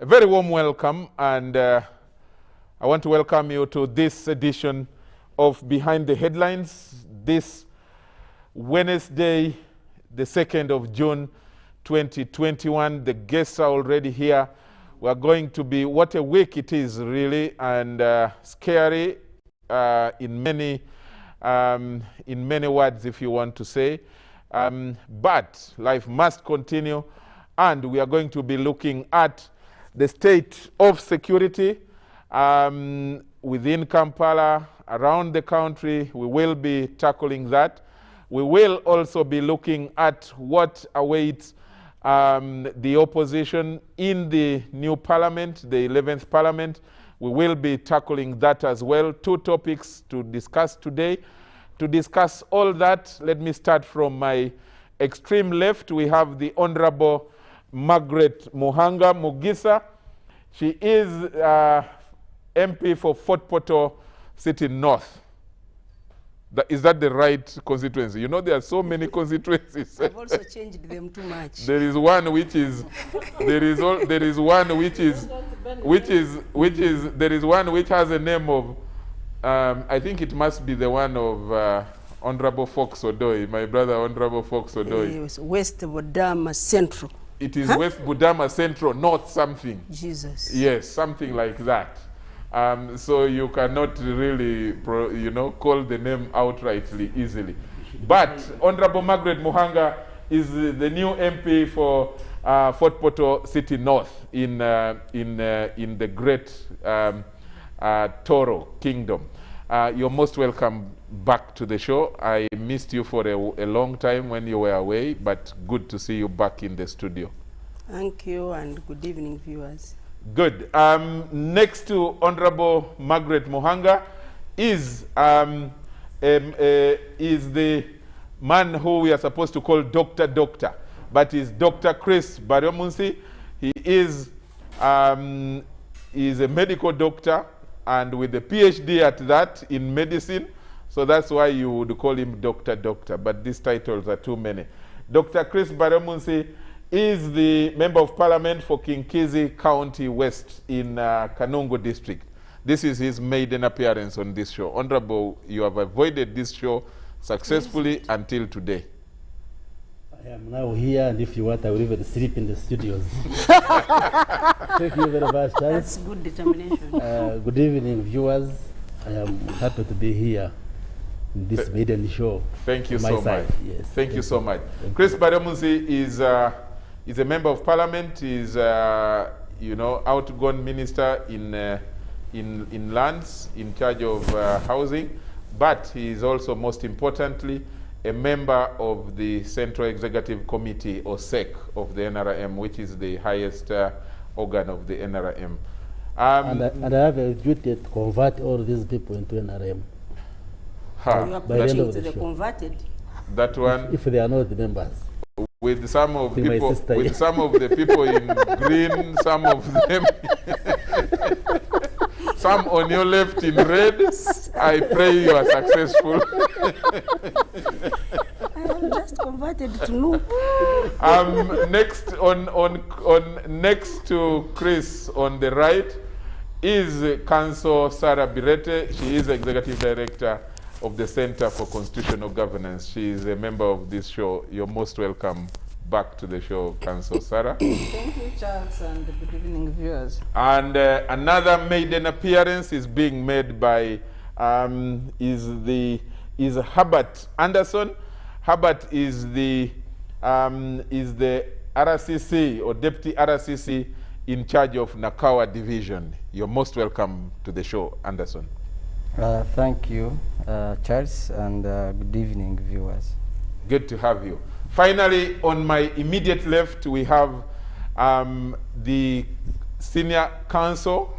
A very warm welcome, and I want to welcome you to this edition of Behind the Headlines, this Wednesday, the 2nd of June, 2021. The guests are already here. We are going to be, what a week it is really, and scary in many words, if you want to say. But life must continue, and we are going to be looking at the state of security within Kampala, around the country. We will be tackling that. We will also be looking at what awaits the opposition in the new parliament, the 11th parliament. We will be tackling that as well. Two topics to discuss today. To discuss all that, let me start from my extreme left. We have the Honorable Margaret Muhanga Mugisa. She is MP for Fort Portal City North. Is that the right constituency? You know, there are so many constituencies. I've also changed them too much. There is one which is, there is one which has a name of, I think it must be the one of Honorable Fox Odoi, my brother Honorable Fox Odoi. Yes, West Budama Central. It is West Budama Central, North something. Jesus. Yes, something like that. So you cannot really, call the name outrightly easily. But Honorable Margaret Muhanga is the new MP for Fort Portal City North in the great Toro Kingdom. You're most welcome back to the show. I missed you for a long time when you were away, but good to see you back in the studio. Thank you, and good evening, viewers. Good. Next to Honorable Margaret Muhanga is the man who we are supposed to call Doctor, but is Dr. Chris Baryomunsi. He is a medical doctor, and with a PhD at that in medicine, so that's why you would call him Doctor, but these titles are too many. Dr. Chris Baryomunsi is the Member of Parliament for KINKIZI County West in Kanungu District. This is his maiden appearance on this show. Honorable, you have avoided this show successfully until today. I am now here, and if you want, I will even sleep in the studios. Thank you very much, Charles. That's good determination. Good evening, viewers. I am happy to be here in this maiden show. Thank you so much. Yes. Thank you so much. Chris Baryomunsi is a Member of Parliament. Is outgoing minister in lands, in charge of housing, but he is also, most importantly, a member of the Central Executive Committee, or SEC, of the NRM, which is the highest organ of the NRM. And I have a duty to convert all these people into NRM. You are preaching to the converted. That one, if they are not the members. With some of people, with some of the people in green, some of them, some on your left in red. I pray you are successful. I am just converted to know. Next next to Chris on the right is Council Sarah Bireete. She is Executive Director of the Center for Constitutional Governance. She is a member of this show. You're most welcome back to the show, Council Sarah. Thank you, Charles, and good evening, viewers. And another maiden appearance is being made by is Herbert Anderson. Herbert is the RCC, or Deputy RCC, in charge of NAKAWA division. You're most welcome to the show, Anderson. Thank you, Charles, and good evening, viewers. Good to have you. Finally, on my immediate left, we have the Senior Counsel,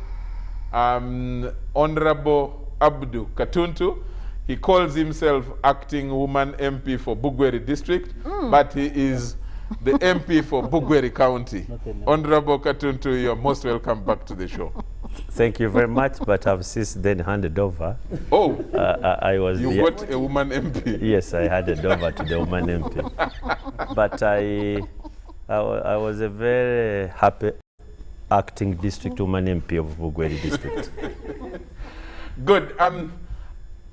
Honorable Abdu Katuntu. He calls himself Acting Woman MP for Bugweri District, but he is the MP for Bugweri County. Honorable Katuntu, you're most welcome back to the show. Thank you very much, but I've since then handed over. Oh, I was. You got a woman MP? Yes, I handed over to the woman MP. But I was a very happy acting district woman MP of Bugweri district. Good.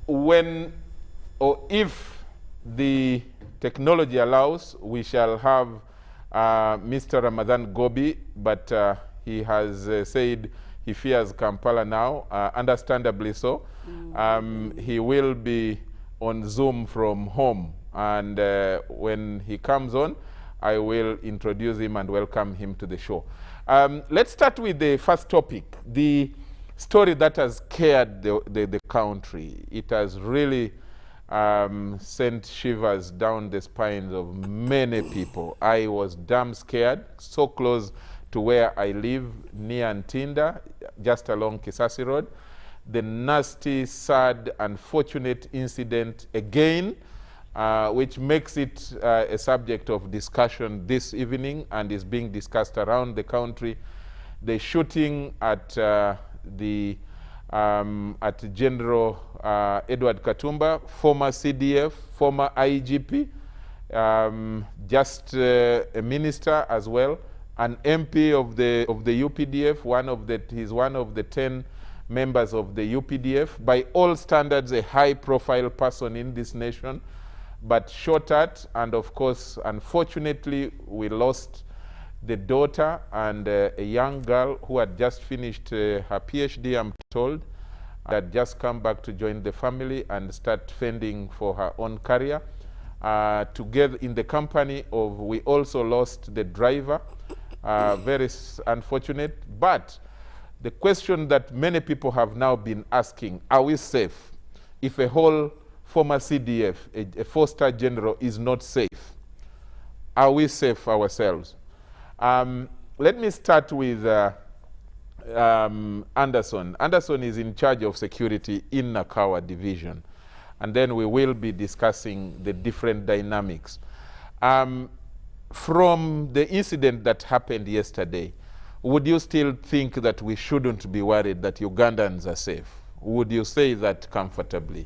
When or if the technology allows, we shall have Mr. Ramathan Ggoobi, but he has said he fears Kampala now, understandably so. He will be on Zoom from home, and when he comes on, I will introduce him and welcome him to the show. Let's start with the first topic, the story that has scared the country. It has really sent shivers down the spines of many people. I was damn scared, so close to where I live, near Ntinda, just along Kisasi Road. The nasty, sad, unfortunate incident again, which makes it a subject of discussion this evening and is being discussed around the country. The shooting at General Edward Katumba, former CDF, former IGP, just a minister as well, an MP of the UPDF, he's one of the 10 members of the UPDF, by all standards a high-profile person in this nation, but shot at, and of course, unfortunately, we lost the daughter and a young girl who had just finished her PhD, I'm told, had just come back to join the family and start fending for her own career. Together in the company of, we also lost the driver, very unfortunate. But the question that many people have now been asking, are we safe if a whole former CDF, a four-star general, is not safe? Are we safe ourselves? Let me start with Anderson. Anderson is in charge of security in NAKAWA division, and then we will be discussing the different dynamics. From the incident that happened yesterday, would you still think that we shouldn't be worried that Ugandans are safe? Would you say that comfortably?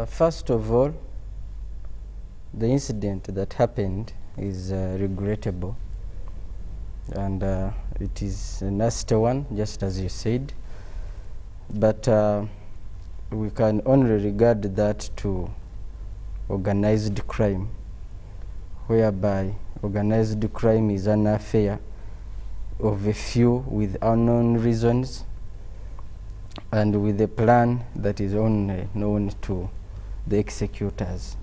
First of all, the incident that happened is regrettable, and it is a nasty one, just as you said. But we can only regard that to organized crime, whereby organized crime is an affair of a few with unknown reasons and with a plan that is only known to the executors.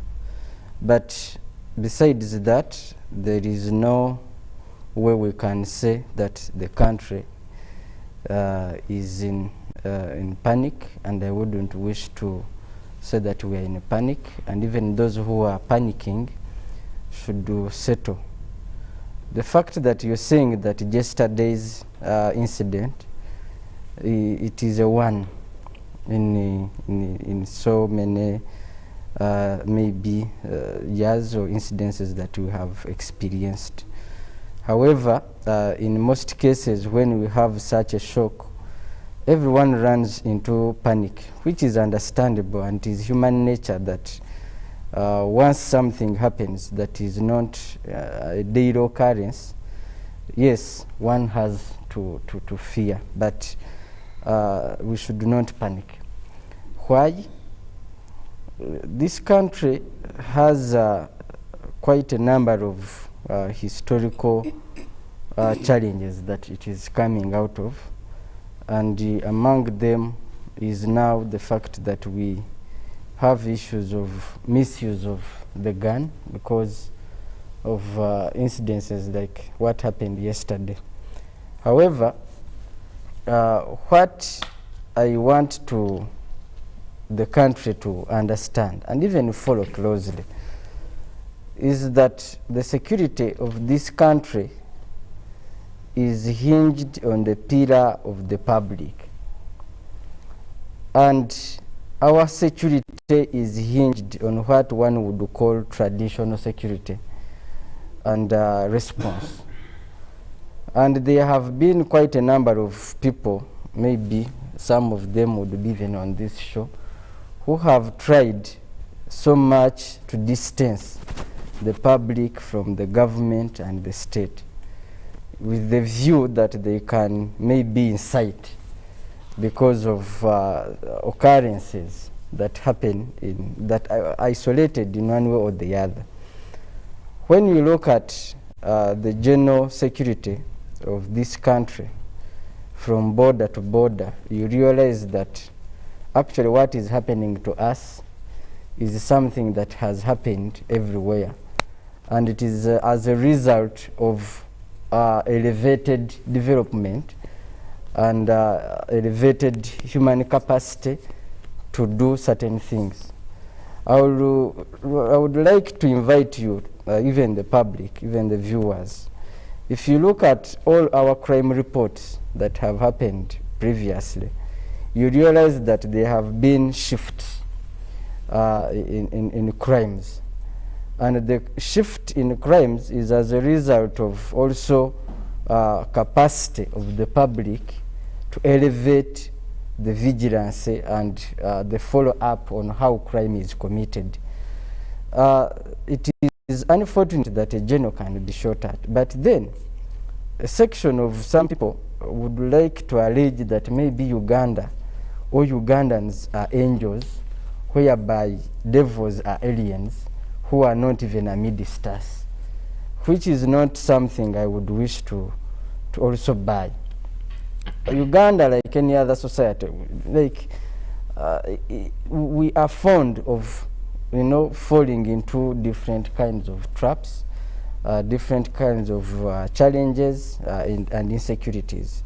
But besides that, there is no way we can say that the country is in panic, and I wouldn't wish to say that we are in a panic, and even those who are panicking should settle. The fact that you're saying that yesterday's incident, it is a one in so many maybe years or incidences that we have experienced. However, in most cases when we have such a shock, everyone runs into panic, which is understandable, and it is human nature that once something happens that is not a daily occurrence, yes, one has to fear, but we should not panic. Why? This country has quite a number of historical challenges that it is coming out of, and among them is now the fact that we have issues of misuse of the gun because of incidences like what happened yesterday. However, what I want the country to understand and even follow closely is that the security of this country is hinged on the pillar of the public, and our security is hinged on what one would call traditional security and response. And there have been quite a number of people, maybe some of them would be even on this show, who have tried so much to distance the public from the government and the state, with the view that they can maybe incite because of occurrences that happen that are isolated in one way or the other. When you look at the general security of this country from border to border, you realize that actually what is happening to us is something that has happened everywhere, and it is as a result of elevated development and elevated human capacity to do certain things. I would like to invite you, even the public, even the viewers, if you look at all our crime reports that have happened previously, you realize that there have been shifts in crimes. And the shift in crimes is as a result of also capacity of the public to elevate the vigilance and the follow-up on how crime is committed. It is unfortunate that a general can be shot at, but then a section of some people would like to allege that maybe Uganda or Ugandans are angels, whereby devils are aliens who are not even amidst us, which is not something I would wish to also buy. Uganda, like any other society, like we are fond of, you know, falling into different kinds of traps, different kinds of challenges and insecurities.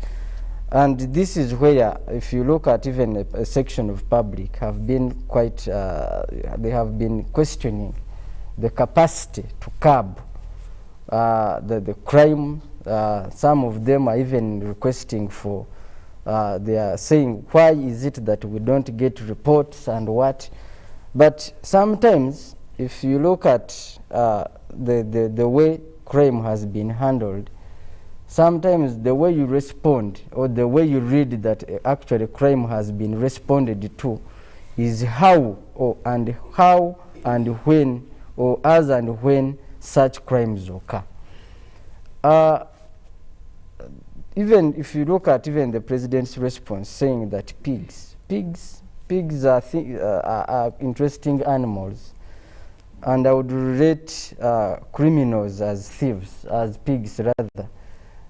And this is where, if you look at even a section of public, have been quite, they have been questioning the capacity to curb the crime. Some of them are even requesting for, they are saying, why is it that we don't get reports and what? But sometimes, if you look at the way crime has been handled, sometimes the way you respond or the way you read that actually crime has been responded to is how and when, or as and when such crimes occur. Even if you look at even the president's response saying that pigs are interesting animals, and I would rate criminals as thieves, as pigs rather,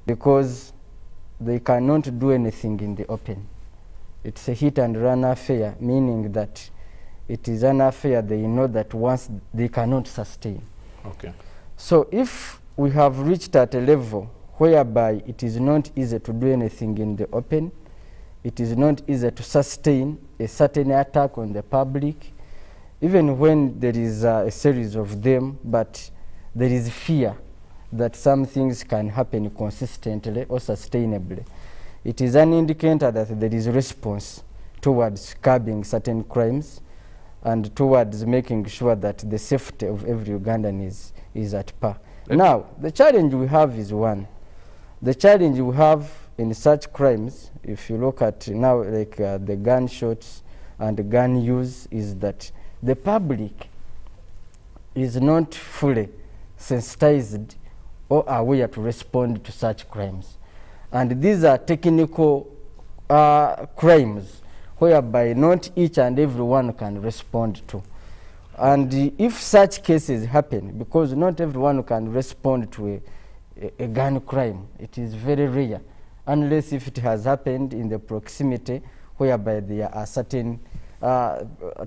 because they cannot do anything in the open. It's a hit and run affair, meaning that it is an affair they know that once they cannot sustain. Okay. So if we have reached at a level whereby it is not easy to do anything in the open, it is not easy to sustain a certain attack on the public, even when there is a series of them, but there is fear that some things can happen consistently or sustainably. It is an indicator that there is a response towards curbing certain crimes and towards making sure that the safety of every Ugandan is at par. Now, the challenge we have is one. The challenge we have in such crimes, if you look at now like the gunshots and the gun use, is that the public is not fully sensitized or aware to respond to such crimes. And these are technical crimes whereby not each and every one can respond to. And if such cases happen, because not everyone can respond to a gun crime, it is very rare, unless if it has happened in the proximity whereby there are certain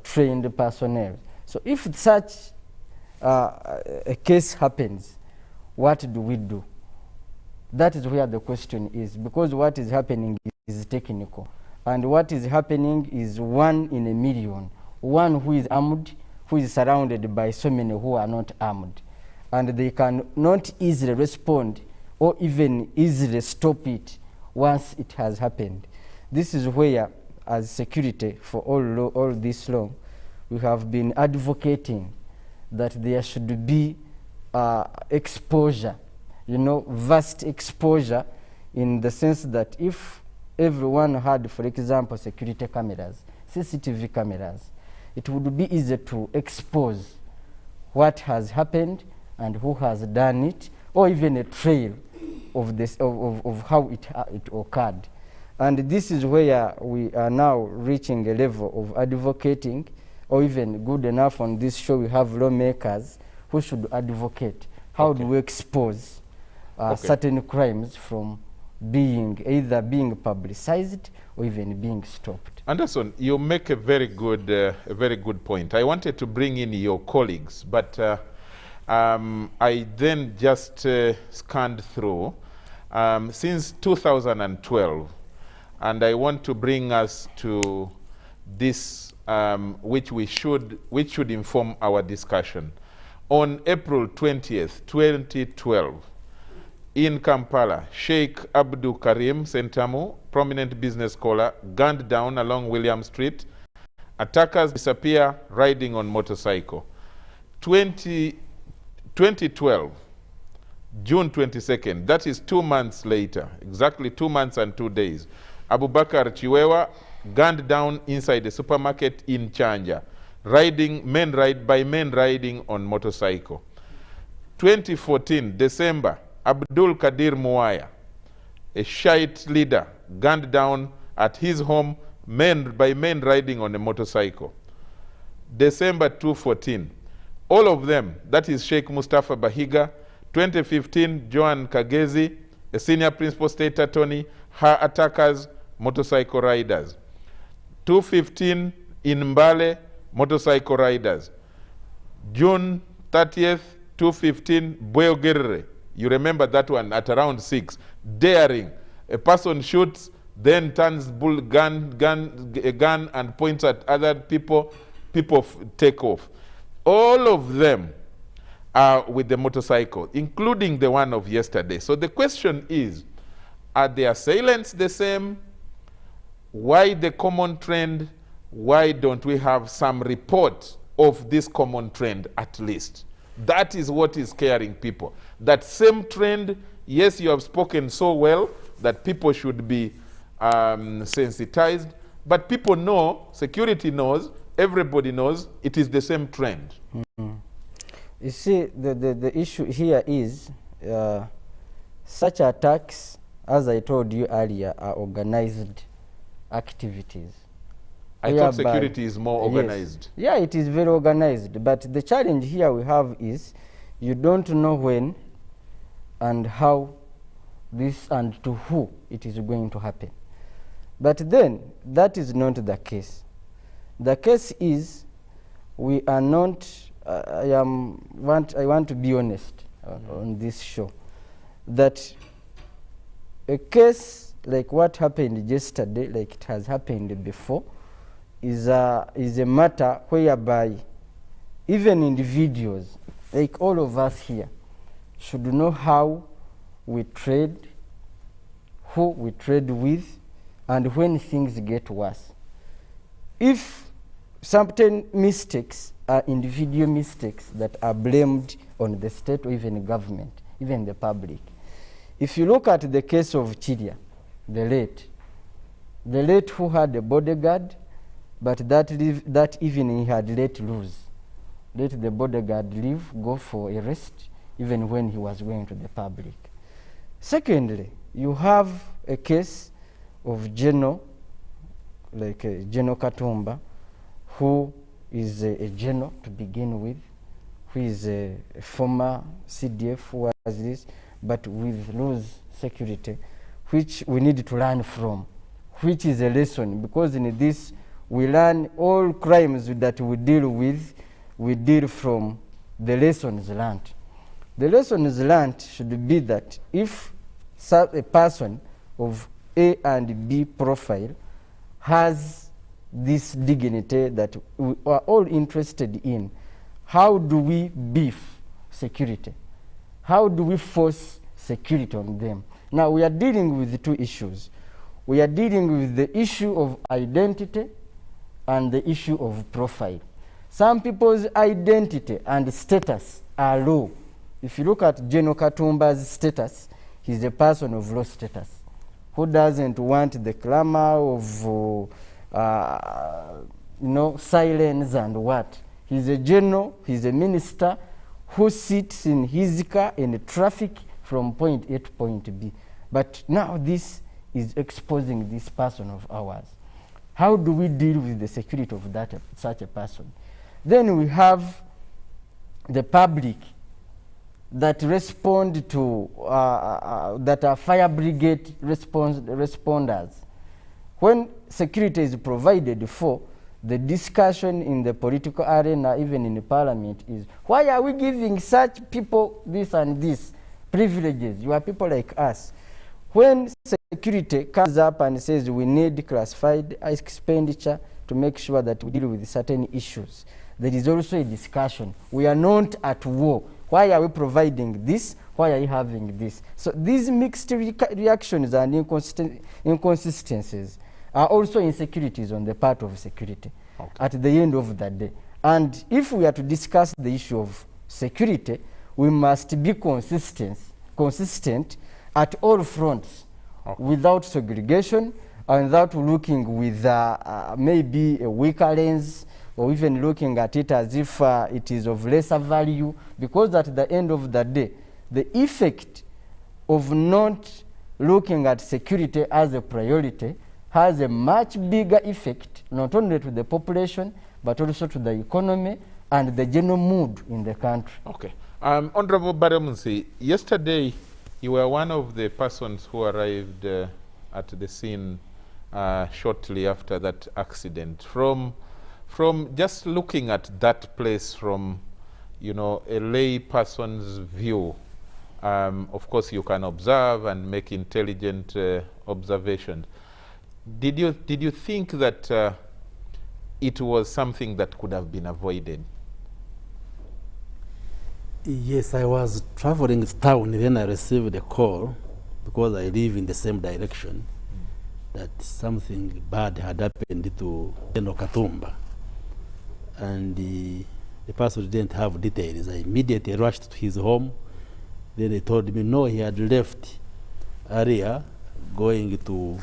trained personnel. So if such a case happens, what do we do? That is where the question is, because what is happening is technical. And what is happening is one in a million, one who is armed, who is surrounded by so many who are not armed. And they can not easily respond or even easily stop it once it has happened. This is where, as security for all this long, we have been advocating that there should be exposure, vast exposure, in the sense that if everyone had, for example, security cameras, CCTV cameras, it would be easy to expose what has happened and who has done it, or even a trail of this of how it occurred. And this is where we are now reaching a level of advocating, or even good enough on this show we have lawmakers who should advocate. How do we expose certain crimes from either being publicized or even being stopped? Anderson, you make a very good point. I wanted to bring in your colleagues, but I then just scanned through since 2012, and I want to bring us to this, which should inform our discussion. On April 20th, 2012, in Kampala, Sheikh Abdul Karim Sentamu, prominent business scholar, gunned down along William Street. Attackers disappear riding on motorcycle. 2012, June 22nd, that is 2 months later, exactly 2 months and 2 days, Abubakar Chiwewa gunned down inside a supermarket in Chanja, men riding on motorcycle. 2014, December, Abdul Kadir Muwaya, a Shiite leader, gunned down at his home by men riding on a motorcycle. December 2014, all of them, that is Sheikh Mustafa Bahiga. 2015, Joan Kagezi, a senior principal state attorney, her attackers, motorcycle riders. 2015, in Mbale, motorcycle riders. June 30th, 2015, Boyogerere. You remember that one at around 6. Daring. A person shoots, then turns a gun and points at other people. People take off. All of them are with the motorcycle, including the one of yesterday. So the question is, are the assailants the same? Why the common trend? Why don't we have some report of this common trend at least? That is what is scaring people. That same trend, yes, you have spoken so well that people should be sensitized, but people know, security knows, everybody knows, it is the same trend. Mm-hmm. You see, the issue here is such attacks, as I told you earlier, are organized activities. I thought security is more organized. Yes. Yeah, it is very organized. But the challenge here we have is you don't know when and how this and to who it is going to happen. But then, that is not the case. The case is we are not, I want to be honest on this show, that a case like what happened yesterday, like it has happened before, is a matter whereby even individuals, like all of us here, should know how we trade, who we trade with, and when things get worse. If certain mistakes are individual mistakes that are blamed on the state or even government, even the public. If you look at the case of Chiria, the late who had a bodyguard, but that evening he had let the bodyguard leave, go for a rest, even when he was going to the public. Secondly, you have a case of General, like General Katumba, who is a general to begin with, who is a former CDF, who was this, but with loose security, which we need to learn from, which is a lesson, because in this we learn all crimes that we deal with, we deal from the lessons learned. The lessons learned should be that if a person of A and B profile has this dignity that we are all interested in, how do we beef security? How do we force security on them? Now we are dealing with two issues. We are dealing with the issue of identity and the issue of profile. Some people's identity and status are low. If you look at General Katumba's status, he's a person of low status who doesn't want the clamor of silence and what. He's a general, he's a minister who sits in his car in traffic from point A to point B. But now this is exposing this person of ours. How do we deal with the security of such a person? Then we have the public that respond to, that are fire brigade responders. When security is provided for, the discussion in the political arena, even in the parliament, is why are we giving such people this and this privileges? You are people like us. When security comes up and says we need classified expenditure to make sure that we deal with certain issues, there is also a discussion. We are not at war. Why are we providing this? Why are you having this? So these mixed reactions and inconsistencies are also insecurities on the part of security at the end of the day. And if we are to discuss the issue of security, we must be consistent at all fronts, without segregation and without looking with maybe a weaker lens, or even looking at it as if it is of lesser value, because at the end of the day, the effect of not looking at security as a priority has a much bigger effect, not only to the population, but also to the economy and the general mood in the country. Okay. Honorable Baryomunsi, yesterday you were one of the persons who arrived at the scene shortly after that accident. From just looking at that place from, you know, a lay person's view, of course you can observe and make intelligent observations. Did you think that it was something that could have been avoided? Yes, I was traveling to town, then I received a call, because I live in the same direction, that something bad had happened to General Katumba. And the person didn't have details. I immediately rushed to his home. Then they told me, no, he had left earlier going to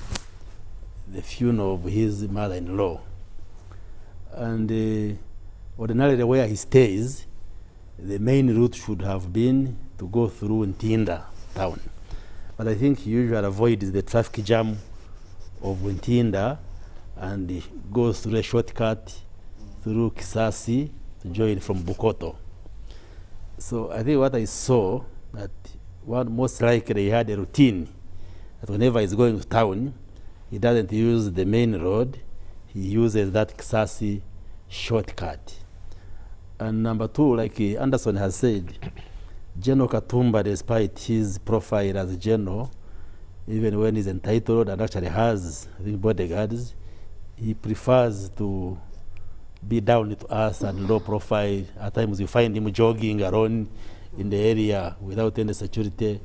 the funeral of his mother-in-law. And ordinarily where he stays, the main route should have been to go through Ntinda town. But I think he usually avoids the traffic jam of Ntinda and goes through a shortcut through Kisasi to join from Bukoto. So I think what I saw, that one most likely he had a routine that whenever he's going to town, he doesn't use the main road, he uses that Kisasi shortcut. And number two, like Anderson has said, General Katumba, despite his profile as a general, even when he's entitled and actually has, I think, bodyguards, he prefers to be down to earth and low profile. At times you find him jogging around in the area without any security,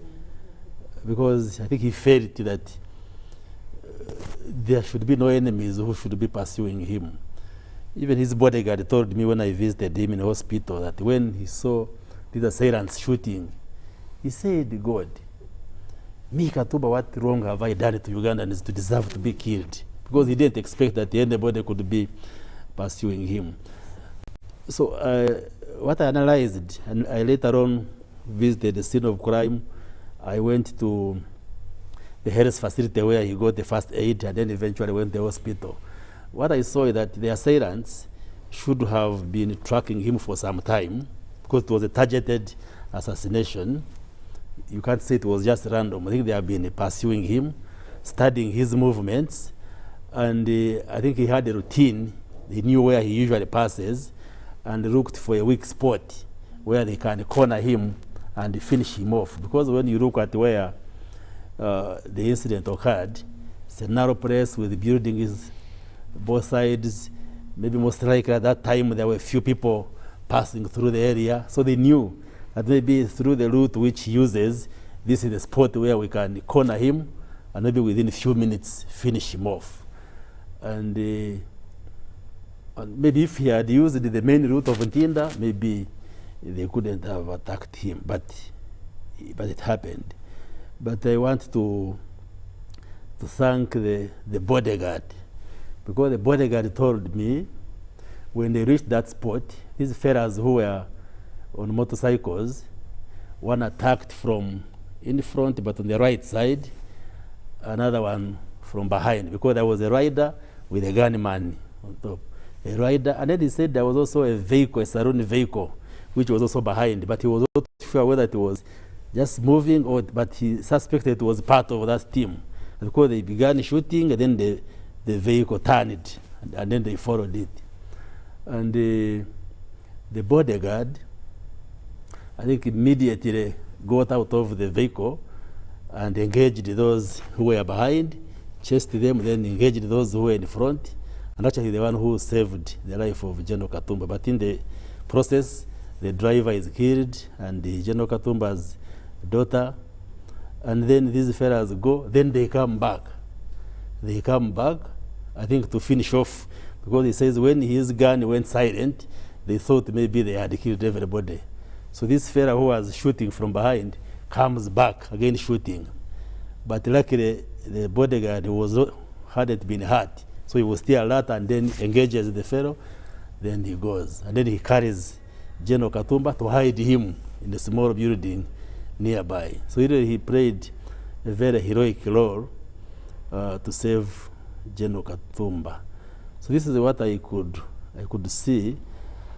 because I think he felt that there should be no enemies who should be pursuing him. Even his bodyguard told me when I visited him in the hospital that when he saw these assailants shooting, he said, God, me Katumba, what wrong have I done to Ugandans to deserve to be killed? Because he didn't expect that anybody could be pursuing him. So what I analyzed, and I later on visited the scene of crime, I went to the health facility where he got the first aid and then eventually went to the hospital. What I saw is that the assailants should have been tracking him for some time, because it was a targeted assassination. You can't say it was just random. I think they have been pursuing him, studying his movements, and I think he had a routine. He knew where he usually passes and looked for a weak spot where they can corner him and finish him off. Because when you look at where the incident occurred, it's a narrow place with buildings both sides. Maybe most likely at that time there were few people passing through the area, so they knew that maybe through the route which he uses, this is the spot where we can corner him and maybe within a few minutes finish him off. And maybe if he had used the main route of Ntinda, maybe they couldn't have attacked him, but it happened. But I want to thank the bodyguard, because the bodyguard told me when they reached that spot, these fellas who were on motorcycles. One attacked from in front, but on the right side, another one from behind, because there was a rider with a gunman on top. A rider, and then he said there was also a vehicle, a saloon vehicle, which was also behind, but he was not sure whether it was just moving or, but he suspected it was part of that team. Because they began shooting, and then the vehicle turned, and then they followed it. And the bodyguard, I think, immediately got out of the vehicle and engaged those who were behind, chased them, then engaged those who were in front, and actually the one who saved the life of General Katumba. But in the process, the driver is killed, and the General Katumba's daughter, and then these fellas go, then they come back. They come back, I think, to finish off, because he says when his gun went silent, they thought maybe they had killed everybody. So this fella who was shooting from behind comes back, again shooting. But luckily, the bodyguard hadn't been hurt, so he was still alert, and then engages the fellow, then he goes. And then he carries General Katumba to hide him in a small building nearby. So he played a very heroic role to save General Katumba. So this is what I could see.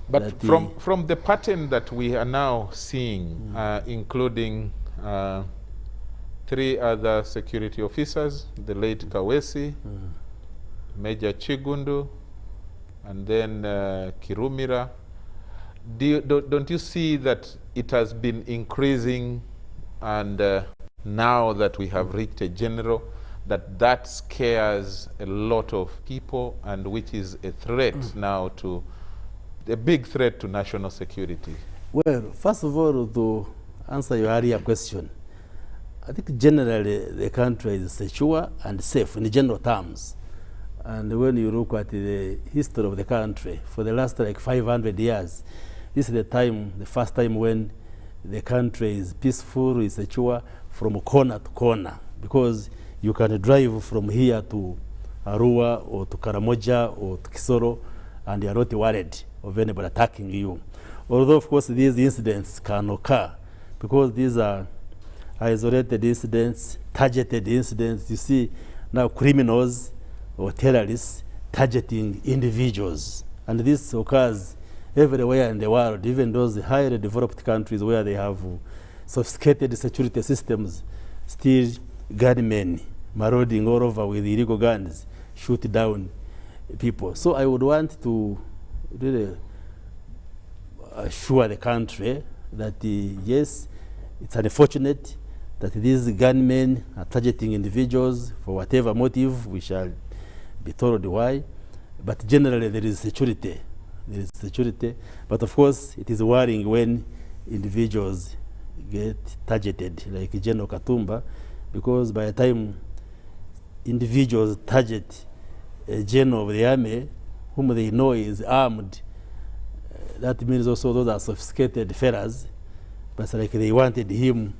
But from the pattern that we are now seeing, including 3 other security officers, the late Kawesi, Major Chigundu, and then Kirumira, don't you see that it has been increasing, and now that we have reached a general, that scares a lot of people, and which is a threat now to, a big threat to national security? Well, first of all, to answer your earlier question, I think generally the country is secure and safe in general terms. And when you look at the history of the country, for the last like 500 years, this is the first time when the country is peaceful, is secure from corner to corner, because you can drive from here to Arua or to Karamoja or to Kisoro, and you are not worried of anybody attacking you. Although, of course, these incidents can occur, because these are isolated incidents, targeted incidents. You see now criminals or terrorists targeting individuals. And this occurs everywhere in the world, even those highly developed countries where they have sophisticated security systems, still gunmen marauding all over with illegal guns, shoot down people. So I would want to really assure the country that, yes, it's unfortunate that these gunmen are targeting individuals for whatever motive. We shall be told why. But generally there is security. There is security. But of course it is worrying when individuals get targeted, like General Katumba, because by the time individuals target a general of the army whom they know is armed, that means also those are sophisticated fellas, but like they wanted him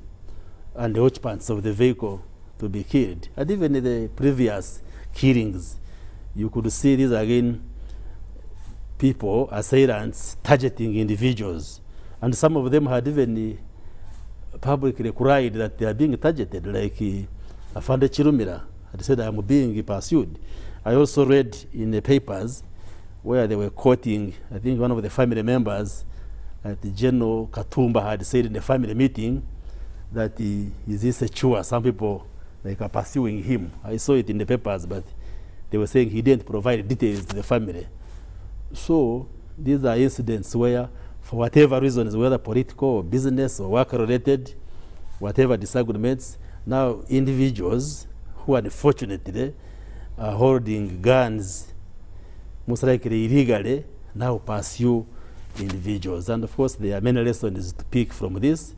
and the occupants of the vehicle to be killed. And even in the previous killings, you could see these again people, assailants, targeting individuals. And some of them had even publicly cried that they are being targeted, like Afande Chirumira had said, I am being pursued. I also read in the papers where they were quoting, I think one of the family members, that General Katumba had said in a family meeting that he is insecure. Some people like are pursuing him. I saw it in the papers, but they were saying he didn't provide details to the family. So these are incidents where, for whatever reasons, whether political or business or work-related, whatever disagreements, now individuals who unfortunately are holding guns, most likely illegally, now pursue individuals. And of course, there are many lessons to pick from this,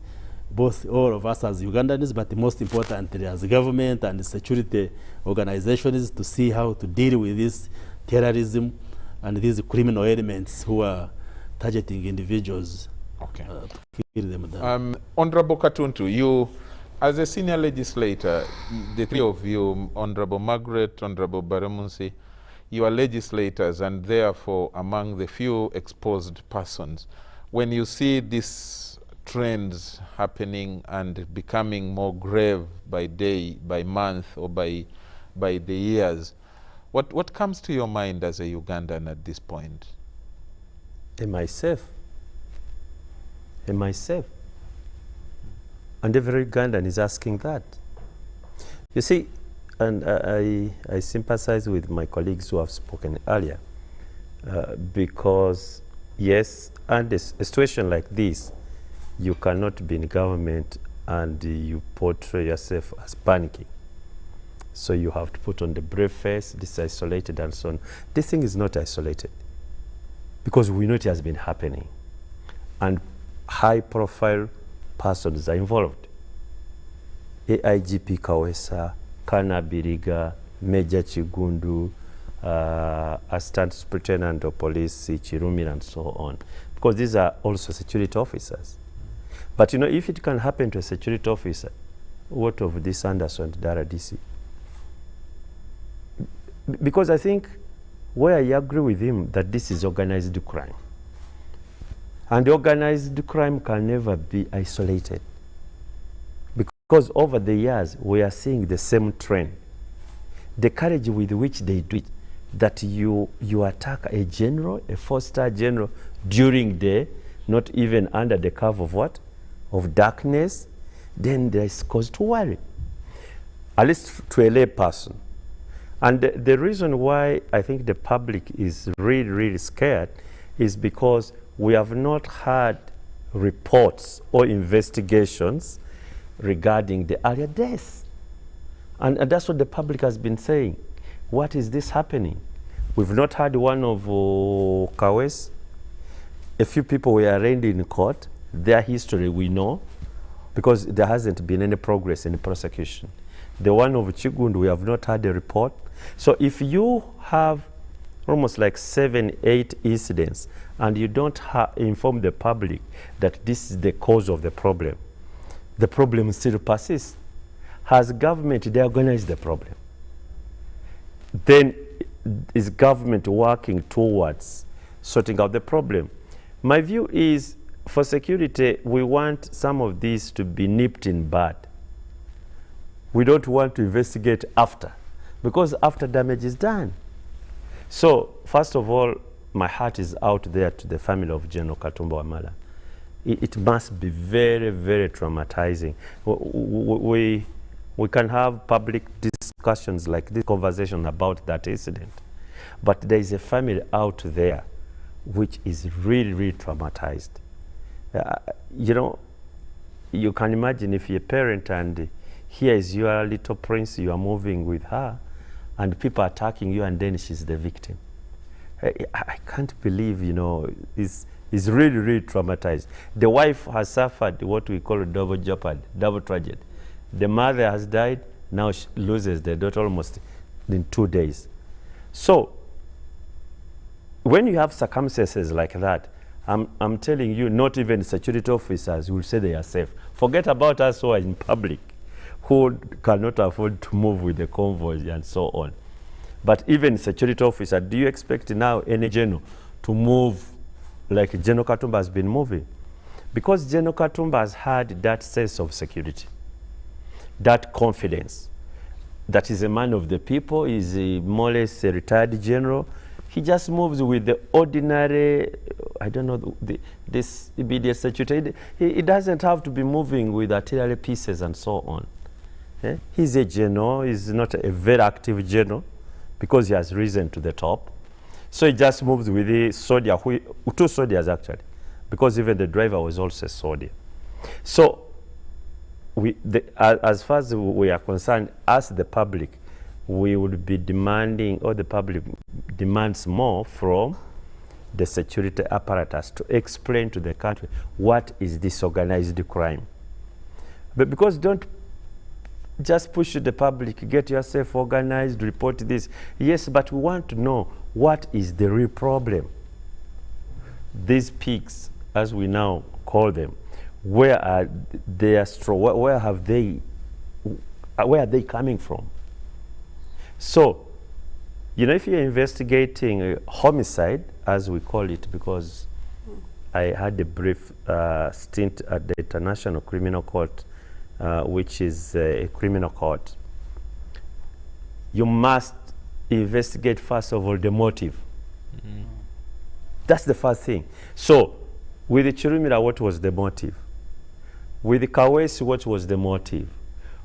both all of us as Ugandans, but most importantly as government and security organizations, to see how to deal with this terrorism and these criminal elements who are targeting individuals to kill them down. Honorable Katuntu, you, as a senior legislator, the three of you, Honorable Margaret, Honorable Baryomunsi, you are legislators and therefore among the few exposed persons. when you see these trends happening and becoming more grave by day, by month, or by the years, what comes to your mind as a Ugandan at this point? Am I safe? Am I safe? And every Ugandan is asking that. You see, and I sympathize with my colleagues who have spoken earlier, because yes, and a situation like this, you cannot be in government and you portray yourself as panicking. So you have to put on the brave face, this is isolated and so on. This thing is not isolated, because we know it has been happening. And high-profile persons are involved. AIGP Kawesa, Kana Biriga, Major Chigundu, Assistant Superintendent of Police Chirumi, and so on. Because these are also security officers. But you know, if it can happen to a security officer, what of this Anderson Dara DC? Because I think where I agree with him that this is organized crime. And organized crime can never be isolated. Because over the years, we are seeing the same trend. The courage with which they do it, that you attack a general, a 4-star general, during the, not even under the cover of what? Of darkness, then there is cause to worry. At least to a lay person. And the reason why I think the public is really, really scared is because we have not had reports or investigations regarding the earlier deaths. And that's what the public has been saying. What is this happening? We've not had one of Kawes. A few people were arraigned in court. Their history we know, because there hasn't been any progress in the prosecution. The one of Chigundu, we have not had a report. So if you have almost like 7, 8 incidents and you don't inform the public that this is the cause of the problem still persists. Has government diagnosed the problem? Then is government working towards sorting out the problem? My view is, for security, we want some of these to be nipped in bud. We don't want to investigate after, because after damage is done. So, first of all, my heart is out there to the family of General Katumba Wamala. It must be very, very traumatizing. We can have public discussions like this conversation about that incident. But there is a family out there which is really, really traumatized. You know, you can imagine if you're a parent and here is your little prince, you are moving with her, and people are attacking you, and then she's the victim. I can't believe, you know, is really, really traumatized. The wife has suffered what we call a double jeopardy, double tragedy. The mother has died, now she loses the daughter almost in 2 days. So, when you have circumstances like that, I'm telling you, not even security officers will say they are safe. Forget about us who are in public, who cannot afford to move with the convoys and so on. But even security officer, do you expect now any general to move like General Katumba has been moving? Because General Katumba has had that sense of security, that confidence, that he's a man of the people, he's more or less a retired general. He just moves with the ordinary, I don't know, this immediate security. He doesn't have to be moving with artillery pieces and so on. He's a general, he's not a very active general because he has risen to the top. So he just moves with the soldier, 2 soldiers actually, because even the driver was also a soldier. So as far as we are concerned, as the public, we would be demanding, or the public demands more from the security apparatus to explain to the country what is this organized crime. But because don't just push the public, get yourself organized, report this. Yes, but we want to know what is the real problem. These pigs, as we now call them, where are they? Where are they coming from? So, you know, if you're investigating a homicide, as we call it, because I had a brief stint at the International Criminal Court, which is a criminal court. You must investigate, first of all, the motive. Mm-hmm. That's the first thing. So, with the Chirumira, what was the motive? With the Kawesi, what was the motive?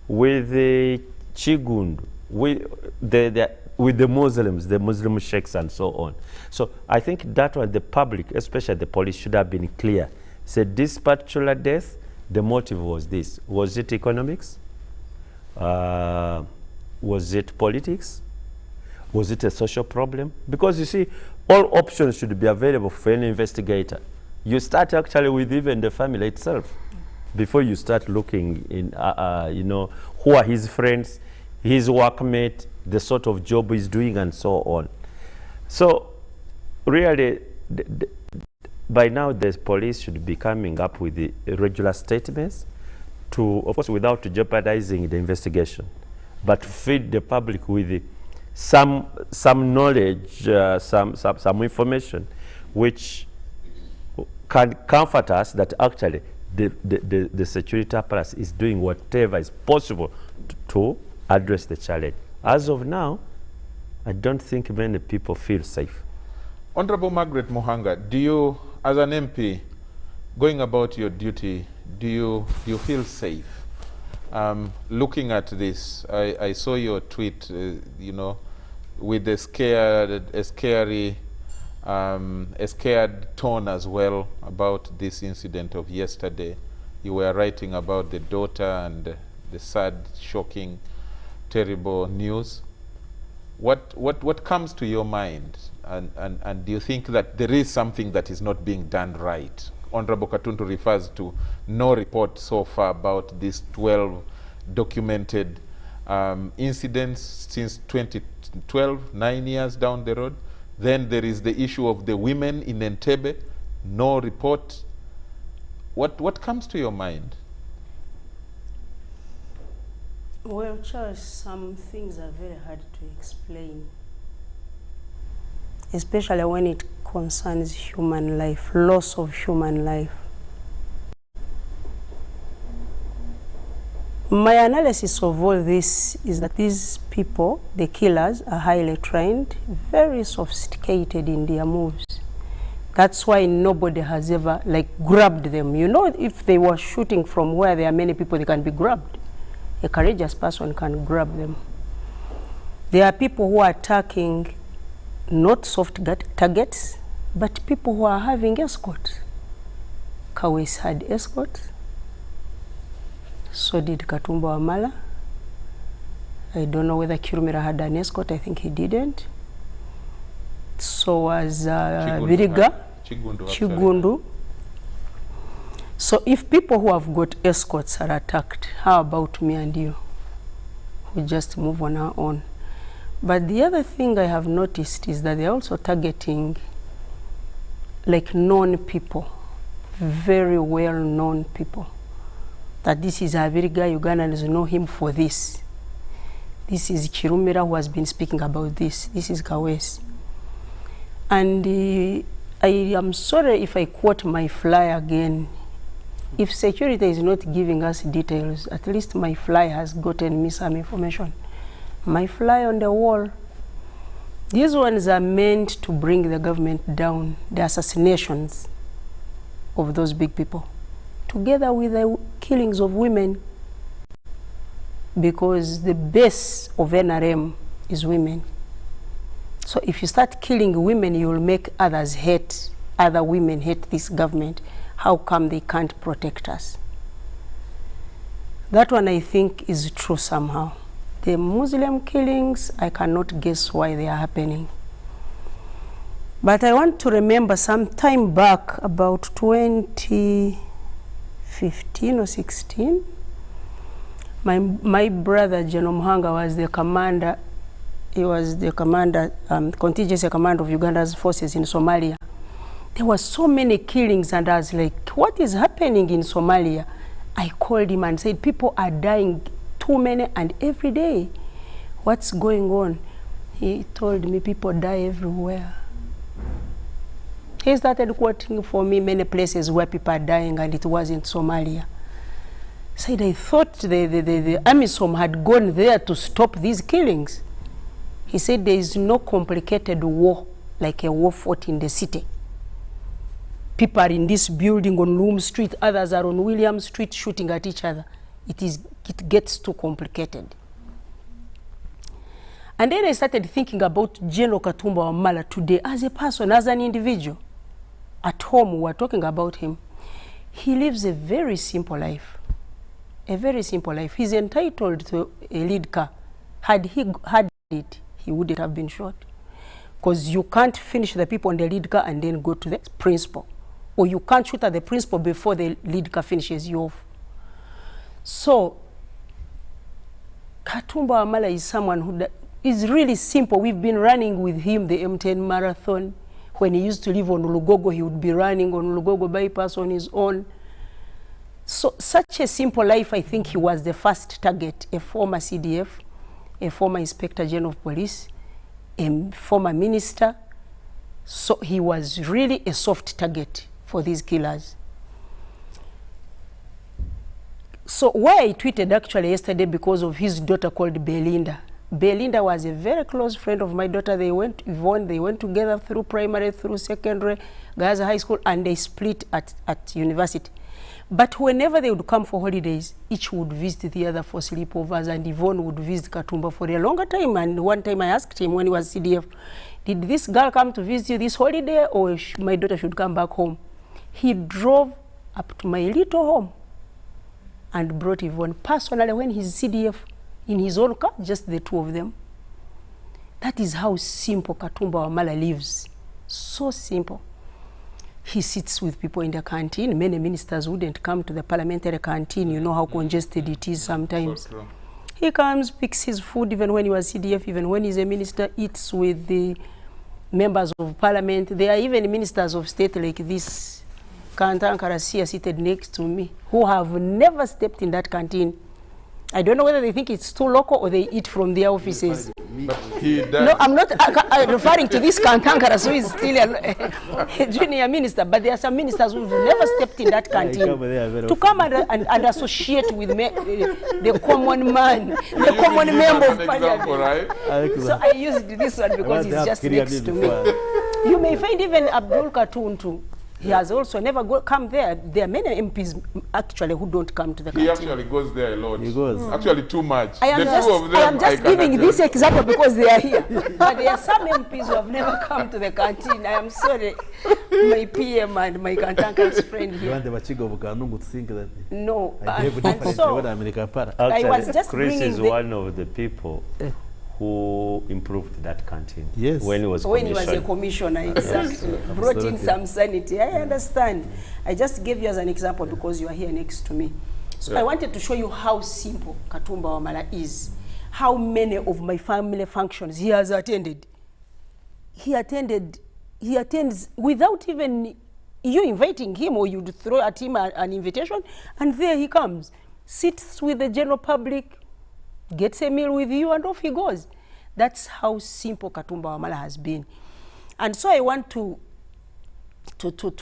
With the Chigundu, with the Muslims, the Muslim sheikhs and so on. So I think that one, the public, especially the police, should have been clear. Said this particular death, the motive was this. Was it economics? Was it politics? Was it a social problem? Because you see, all options should be available for any investigator. You start actually with even the family itself before you start looking in, you know, who are his friends, his workmate, the sort of job he's doing, and so on. So really, by now the police should be coming up with the regular statements to, of course, without jeopardizing the investigation, but feed the public with some knowledge, some information, which can comfort us that actually the security apparatus is doing whatever is possible to address the challenge. As of now, I don't think many people feel safe. Honorable Margaret Muhanga, do you, as an MP, going about your duty, do you feel safe? Looking at this, I saw your tweet, you know, with a scared tone as well about this incident of yesterday. You were writing about the daughter and the sad, shocking, terrible news. What comes to your mind? And do you think that there is something that is not being done right? Honorable Katuntu refers to no report so far about these 12 documented incidents since 2012, 9 years down the road. Then there is the issue of the women in Entebbe, no report. What comes to your mind? Well, Charles, some things are very hard to explain, especially when it concerns human life, loss of human life. My analysis of all this is that these people, the killers, are highly trained, very sophisticated in their moves. That's why nobody has ever, like, grabbed them. You know, if they were shooting from where there are many people, they can be grabbed. A courageous person can grab them. There are people who are attacking not soft targets, but people who are having escorts. Kawes had escorts. So did Katumba Wamala. I don't know whether Kirumira had an escort. I think he didn't. So was Viriga, Chigundu. So if people who have got escorts are attacked, how about me and you? We just move on our own. But the other thing I have noticed is that they're also targeting like known people, very well-known people. That this is Aviriga, Ugandans know him for this. This is Chirumira who has been speaking about this. This is Kawes. And I am sorry if I quote my fly again. If security is not giving us details, at least my fly has gotten me some information. My fly on the wall. These ones are meant to bring the government down, the assassinations of those big people, together with the killings of women, because the base of NRM is women. So if you start killing women, you will make others hate, other women hate this government. How come they can't protect us? That one I think is true somehow. The Muslim killings, I cannot guess why they are happening. But I want to remember some time back, about 2015 or 16, my brother, General Muhanga, was the commander. He was the commander, contingency commander of Uganda's forces in Somalia. There were so many killings, and I was like, what is happening in Somalia? I called him and said, people are dying, too many, and every day. What's going on? He told me people die everywhere. He started quoting for me many places where people are dying, and it was in Somalia. Said, I thought the AMISOM had gone there to stop these killings. He said there is no complicated war like a war fought in the city. People are in this building on Loom Street, others are on William Street shooting at each other. It gets too complicated. And then I started thinking about General Katumba Wamala today as a person, as an individual. At home, we were talking about him. He lives a very simple life. A very simple life. He's entitled to a lead car. Had he had it, he wouldn't have been shot. Because you can't finish the people on the lead car and then go to the principal. Or you can't shoot at the principal before the lead car finishes you off. So, Katumba Wamala is someone who is really simple. We've been running with him the M10 marathon. When he used to live on Lugogo, he would be running on Lugogo bypass on his own. So, such a simple life, I think he was the first target, a former CDF, a former Inspector General of Police, a former minister. So, he was really a soft target for these killers. So, why I tweeted actually yesterday because of his daughter called Belinda. Belinda was a very close friend of my daughter. They went together through primary, through secondary, Gaza High School, and they split at university. But whenever they would come for holidays, each would visit the other for sleepovers, and Yvonne would visit Katumba for a longer time. And one time I asked him when he was CDF, did this girl come to visit you this holiday, or my daughter should come back home? He drove up to my little home and brought Yvonne personally when he's CDF in his own car, just the two of them. That is how simple Katumba Wamala lives. So simple. He sits with people in the canteen. Many ministers wouldn't come to the parliamentary canteen. You know how congested it is sometimes. So he comes, picks his food, even when he was CDF, even when he's a minister, eats with the members of parliament. There are even ministers of state like this Kantankarasia seated next to me who have never stepped in that canteen. I don't know whether they think it's too local or they eat from their offices. No, I'm not referring to this Kantankara, who is still a junior minister, but there are some ministers who have never stepped in that canteen to come and associate with the common man, the common member of parliament. Right? So I used this one because it's just next to me. You may find even Abdul Katuntu. He has also never come there. There are many MPs actually who don't come to the canteen. He actually goes there a lot. He goes. Actually too much. I am just giving this example because they are here. But there are some MPs who have never come to the canteen. I am sorry, my PM and my Kantanka's friend here. You want the Bachigo of KANUNGU to think that? No. And so, I was just Chris is one of the people who improved that canteen. Yes. When he was a commissioner, exactly. Brought in some sanity. I understand. I just gave you as an example because you are here next to me. So I wanted to show you how simple Katumba Wamala is. How many of my family functions he has attended. He attends without even you inviting him, or you'd throw at him an invitation, and there he comes. Sits with the general public, gets a meal with you, and off he goes. That's how simple Katumba Wamala has been. And so I want to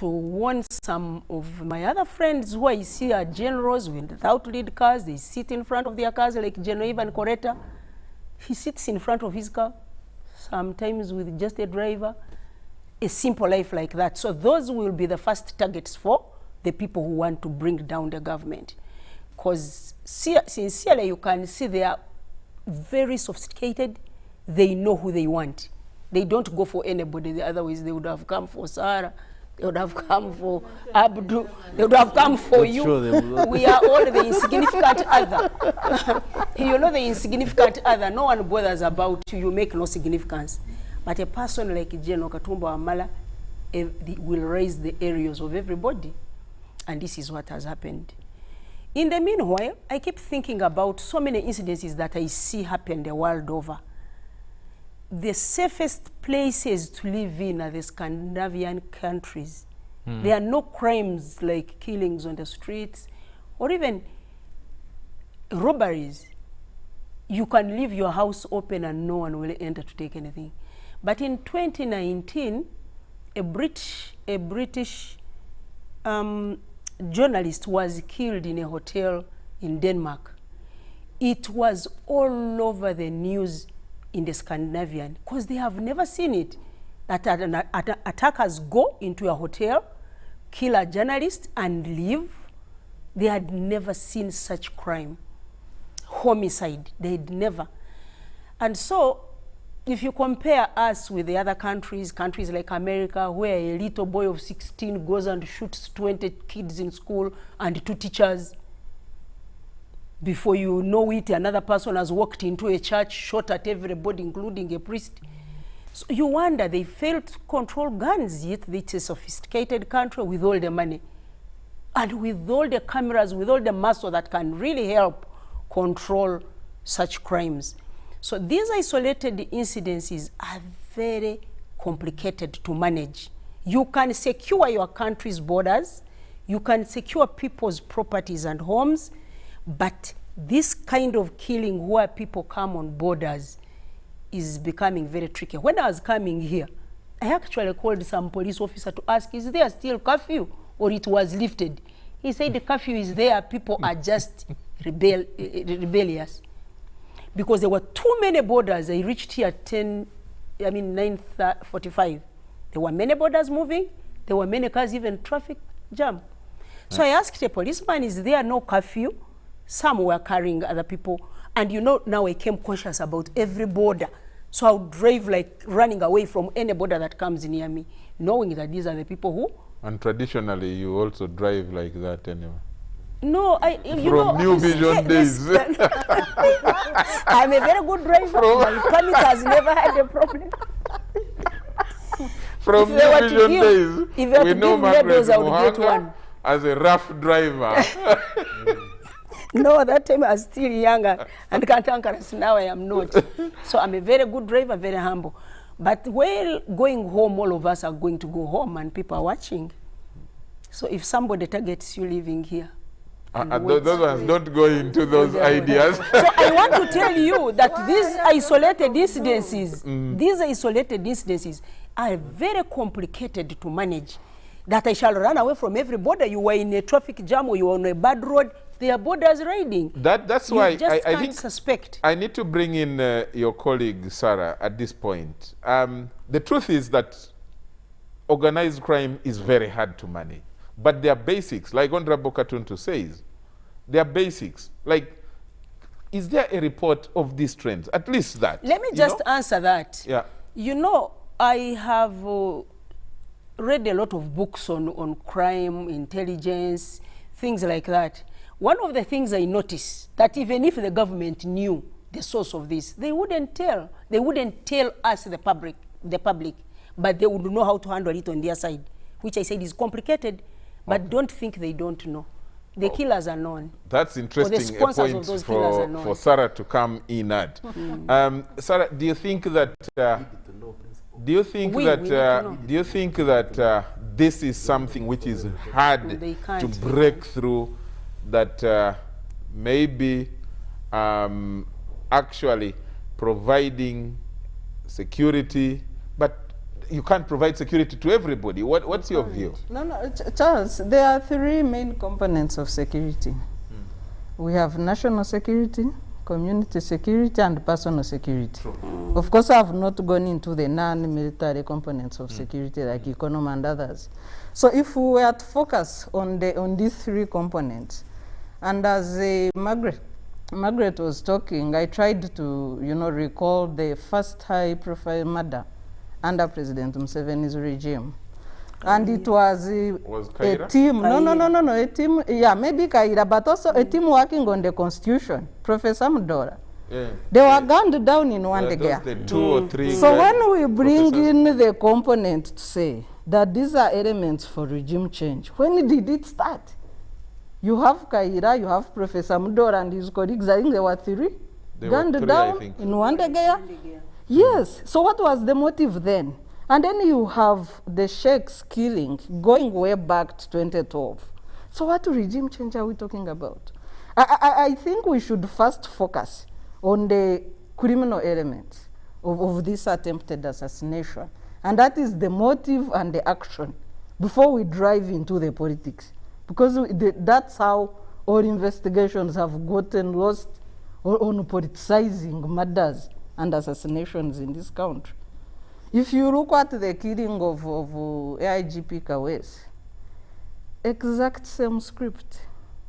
warn some of my other friends who I see are generals without lead cars. They sit in front of their cars, like General Ivan Koreta. He sits in front of his car, sometimes with just a driver. A simple life like that. So those will be the first targets for the people who want to bring down the government. Because sincerely, you can see they are very sophisticated. They know who they want. They don't go for anybody. Otherwise, they would have come for Sarah. They would have come for Abdu. They would have come for you. We are all the insignificant other. You know the insignificant other. No one bothers about you. You make no significance. But a person like General Katumba Wamala will raise the areas of everybody. And this is what has happened. In the meanwhile, I keep thinking about so many incidences that I see happen the world over. The safest places to live in are the Scandinavian countries. There are no crimes like killings on the streets or even robberies. You can leave your house open and no one will enter to take anything. But in 2019, a British journalist was killed in a hotel in Denmark. It was all over the news in the Scandinavian because they have never seen it. That attackers go into a hotel, kill a journalist and leave. They had never seen such crime. Homicide, they'd never. And so, if you compare us with the other countries like America, where a little boy of 16 goes and shoots 20 kids in school and 2 teachers, before you know it, another person has walked into a church, shot at everybody, including a priest. So you wonder, they failed to control guns, yet it's a sophisticated country with all the money. And with all the cameras, with all the muscle that can really help control such crimes. So these isolated incidences are very complicated to manage. You can secure your country's borders, you can secure people's properties and homes, but this kind of killing where people come on borders is becoming very tricky. When I was coming here, I actually called some police officer to ask, is there still curfew or it was lifted? He said the curfew is there, people are just rebellious. Because there were too many borders. I reached here at 9:45. There were many borders moving. There were many cars, even traffic jam. So I asked a policeman, is there no curfew? Some were carrying other people. And you know, now I came conscious about every border. So I would drive like running away from any border that comes near me, knowing that these are the people who... And traditionally, you also drive like that anyway. No, from New Vision days. I'm a very good driver. My permit has never had a problem. From New Vision days, we know Margaret Muhanga as a rough driver. No, that time I was still younger and cantankerous. Now I am not. So I'm a very good driver, very humble. But while going home, all of us are going to go home and people are watching. So if somebody targets you living here, those ones don't go into those ideas. So I want to tell you that these isolated incidences, are very complicated to manage. That I shall run away from every border. You were in a traffic jam or you were on a bad road, there are borders raiding. That's why I think suspect. I need to bring in your colleague Sarah at this point. The truth is that organized crime is very hard to manage. But there are basics, like Honorable Katuntu says. There are basics. Like, is there a report of these trends? At least that. Let me just answer that. Yeah. You know, I have read a lot of books on crime, intelligence, things like that. One of the things I noticed, that even if the government knew the source of this, they wouldn't tell. They wouldn't tell us, the public, but they would know how to handle it on their side, which I said is complicated. But don't think they don't know. The killers are known. That's interesting. A point for Sarah to come in at. Sarah, do you think that this is something which is hard to break through? That maybe actually providing security, but you can't provide security to everybody. What's your view? No, Charles, there are 3 main components of security. We have national security, community security, and personal security. Of course, I have not gone into the non-military components of security like economy and others. So if we were to focus on these 3 components, and as Margaret was talking, I tried to recall the first high-profile murder under President Museveni's regime. And it was a team, no, a team, yeah, maybe Kaira, but also a team working on the Constitution, Professor Mudora. Yeah. They were gunned down in one day. So when we bring in the component to say that these are elements for regime change, when did it start? You have Kaira, you have Professor Mudora and his colleagues, I think there were 3, gunned down in one day. Yes, so what was the motive then? And then you have the sheikhs killing, going way back to 2012. So what regime change are we talking about? I think we should first focus on the criminal elements of this attempted assassination. And that is the motive and the action before we drive into the politics. Because that's how all investigations have gotten lost on politicizing murders and assassinations in this country. If you look at the killing of AIGP Kawesi, exact same script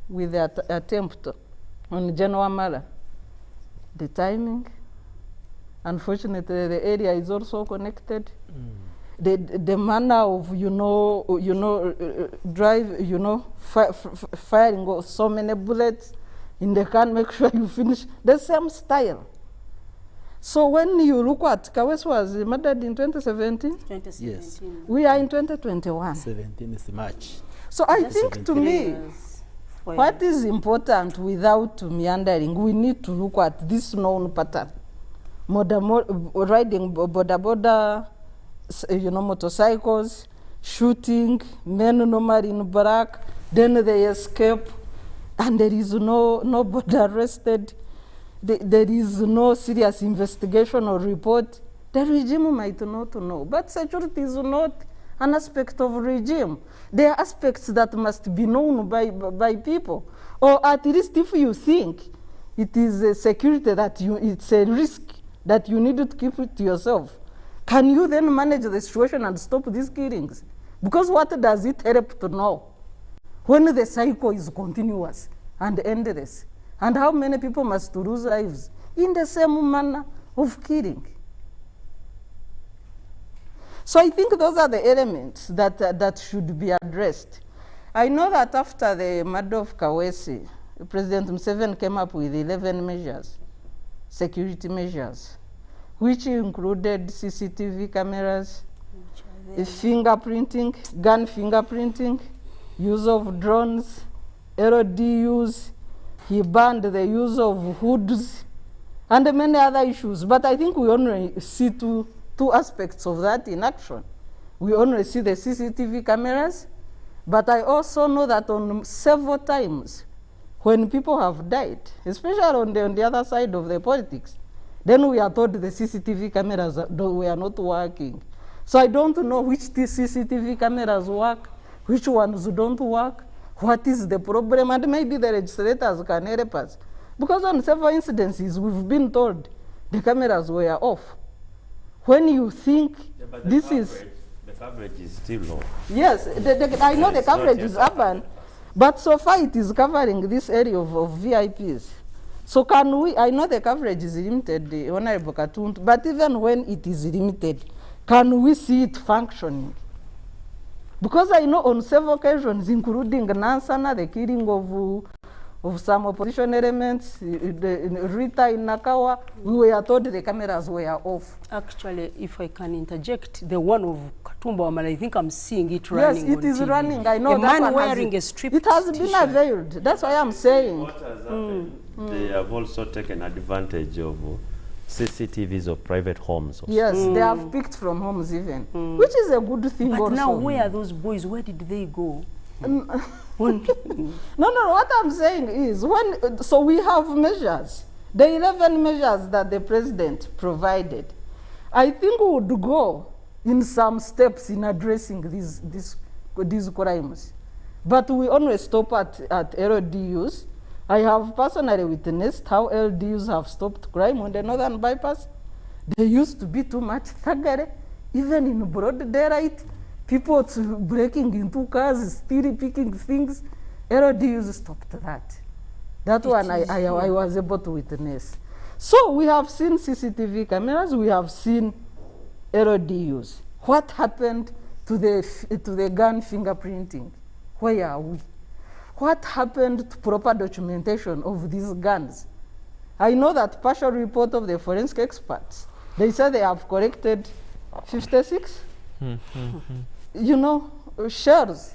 with the attempt on General Mala. The timing, unfortunately, the area is also connected. The manner of, firing of so many bullets in the can, make sure you finish the same style. So when you look at Kawesi was murdered in 2017? 2017. Yes. We are in 2021. 17 is March. So I think to me, what is important without meandering, we need to look at this known pattern. Riding border, motorcycles, shooting, men normally in barrack, then they escape, and there is nobody arrested. There is no serious investigation or report. The regime might not know, but security is not an aspect of regime. There are aspects that must be known by people. Or at least if you think it is a security that it's a risk that you need to keep it to yourself, can you then manage the situation and stop these killings? Because what does it help to know when the cycle is continuous and endless? And how many people must lose lives in the same manner of killing? So I think those are the elements that should be addressed. I know that after the murder of Kawesi, President Museveni came up with 11 measures, security measures, which included CCTV cameras, fingerprinting, gun fingerprinting, use of drones, LDUs. He banned the use of hoods and many other issues. But I think we only see two aspects of that in action. We only see the CCTV cameras, but I also know that on several times when people have died, especially on the other side of the politics, then we are told the CCTV cameras were not working. So I don't know which CCTV cameras work, which ones don't work, what is the problem, and maybe the legislators can help us. Because on several incidences, we've been told the cameras were off. When you think this is... The coverage is still low. Yes, I know the coverage is urban, but so far it is covering this area of VIPs. So can we, I know the coverage is limited, the Honorable Katuntu, but even when it is limited, can we see it functioning? Because I know on several occasions, including Nansana, the killing of some opposition elements, Rita in NAKAWA, we were told the cameras were off. Actually, if I can interject, the one of Katumba Wamala, I think I'm seeing it running. Yes, it is TV. running. I know a that man one wearing a strip. It has been availed. That's why I'm saying. What has happened? They have also taken advantage of CCTVs of private homes. Also. Yes, they have picked from homes even, which is a good thing. But also. now, where are those boys? Where did they go? No, what I'm saying is, so we have measures, the 11 measures that the president provided, I think we would go in some steps in addressing these crimes. But we only stop at LDUs. I have personally witnessed how LDUs have stopped crime on the Northern Bypass. There used to be too much thuggery, even in broad daylight. People breaking into cars, still picking things. LDUs stopped that. That one I was able to witness. So we have seen CCTV cameras, we have seen LDUs. What happened to the gun fingerprinting? Where are we? What happened to proper documentation of these guns? I know that partial report of the forensic experts, they said they have collected 56. Shells.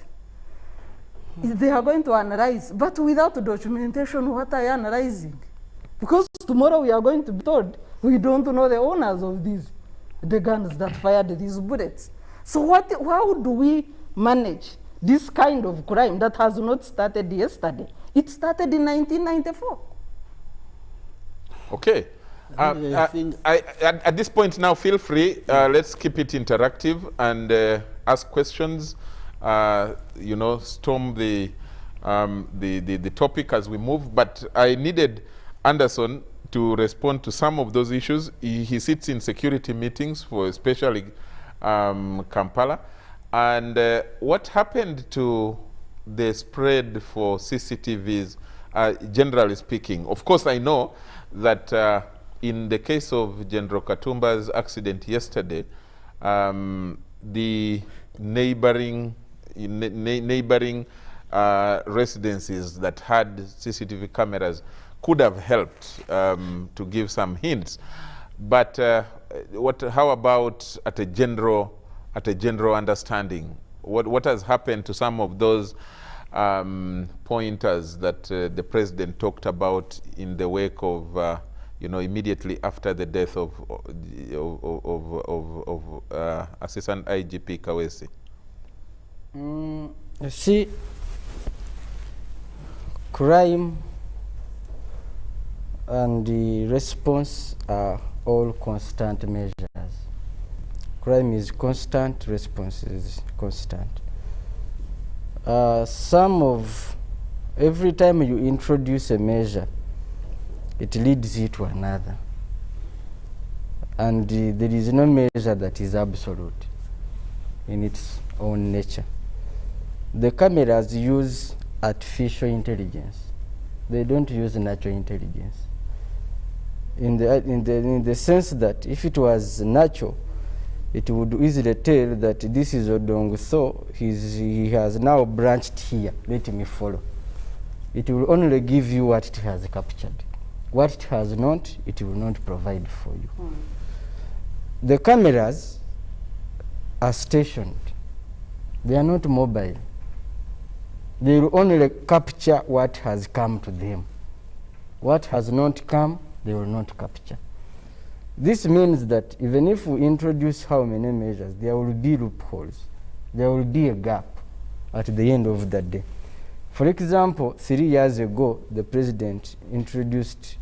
They are going to analyze, but without documentation, what are you analyzing? Because tomorrow we are going to be told we don't know the owners of the guns that fired these bullets. So how do we manage this kind of crime that has not started yesterday? It started in 1994. Okay. At this point now, feel free. Let's keep it interactive and ask questions. You know, storm the topic as we move. But I needed Anderson to respond to some of those issues. He sits in security meetings for especially Kampala. And what happened to the spread for CCTVs, generally speaking? Of course, I know that in the case of General Katumba's accident yesterday, the neighboring residences that had CCTV cameras could have helped to give some hints. But how about at a general understanding? What has happened to some of those pointers that the president talked about in the wake of, you know, immediately after the death of Assistant IGP Kawesi? You see, crime and the response are all constant measures. Crime is constant, response is constant. Every time you introduce a measure, it leads you to another. And there is no measure that is absolute in its own nature. The cameras use artificial intelligence. They don't use natural intelligence. In the sense that if it was natural, it would easily tell that this is ODONGTHO, he has now branched here, let me follow. It will only give you what it has captured. What it has not, it will not provide for you. The cameras are stationed. They are not mobile. They will only capture what has come to them. What has not come, they will not capture. This means that even if we introduce how many measures, there will be loopholes. There will be a gap at the end of the day. For example, 3 years ago, the president introduced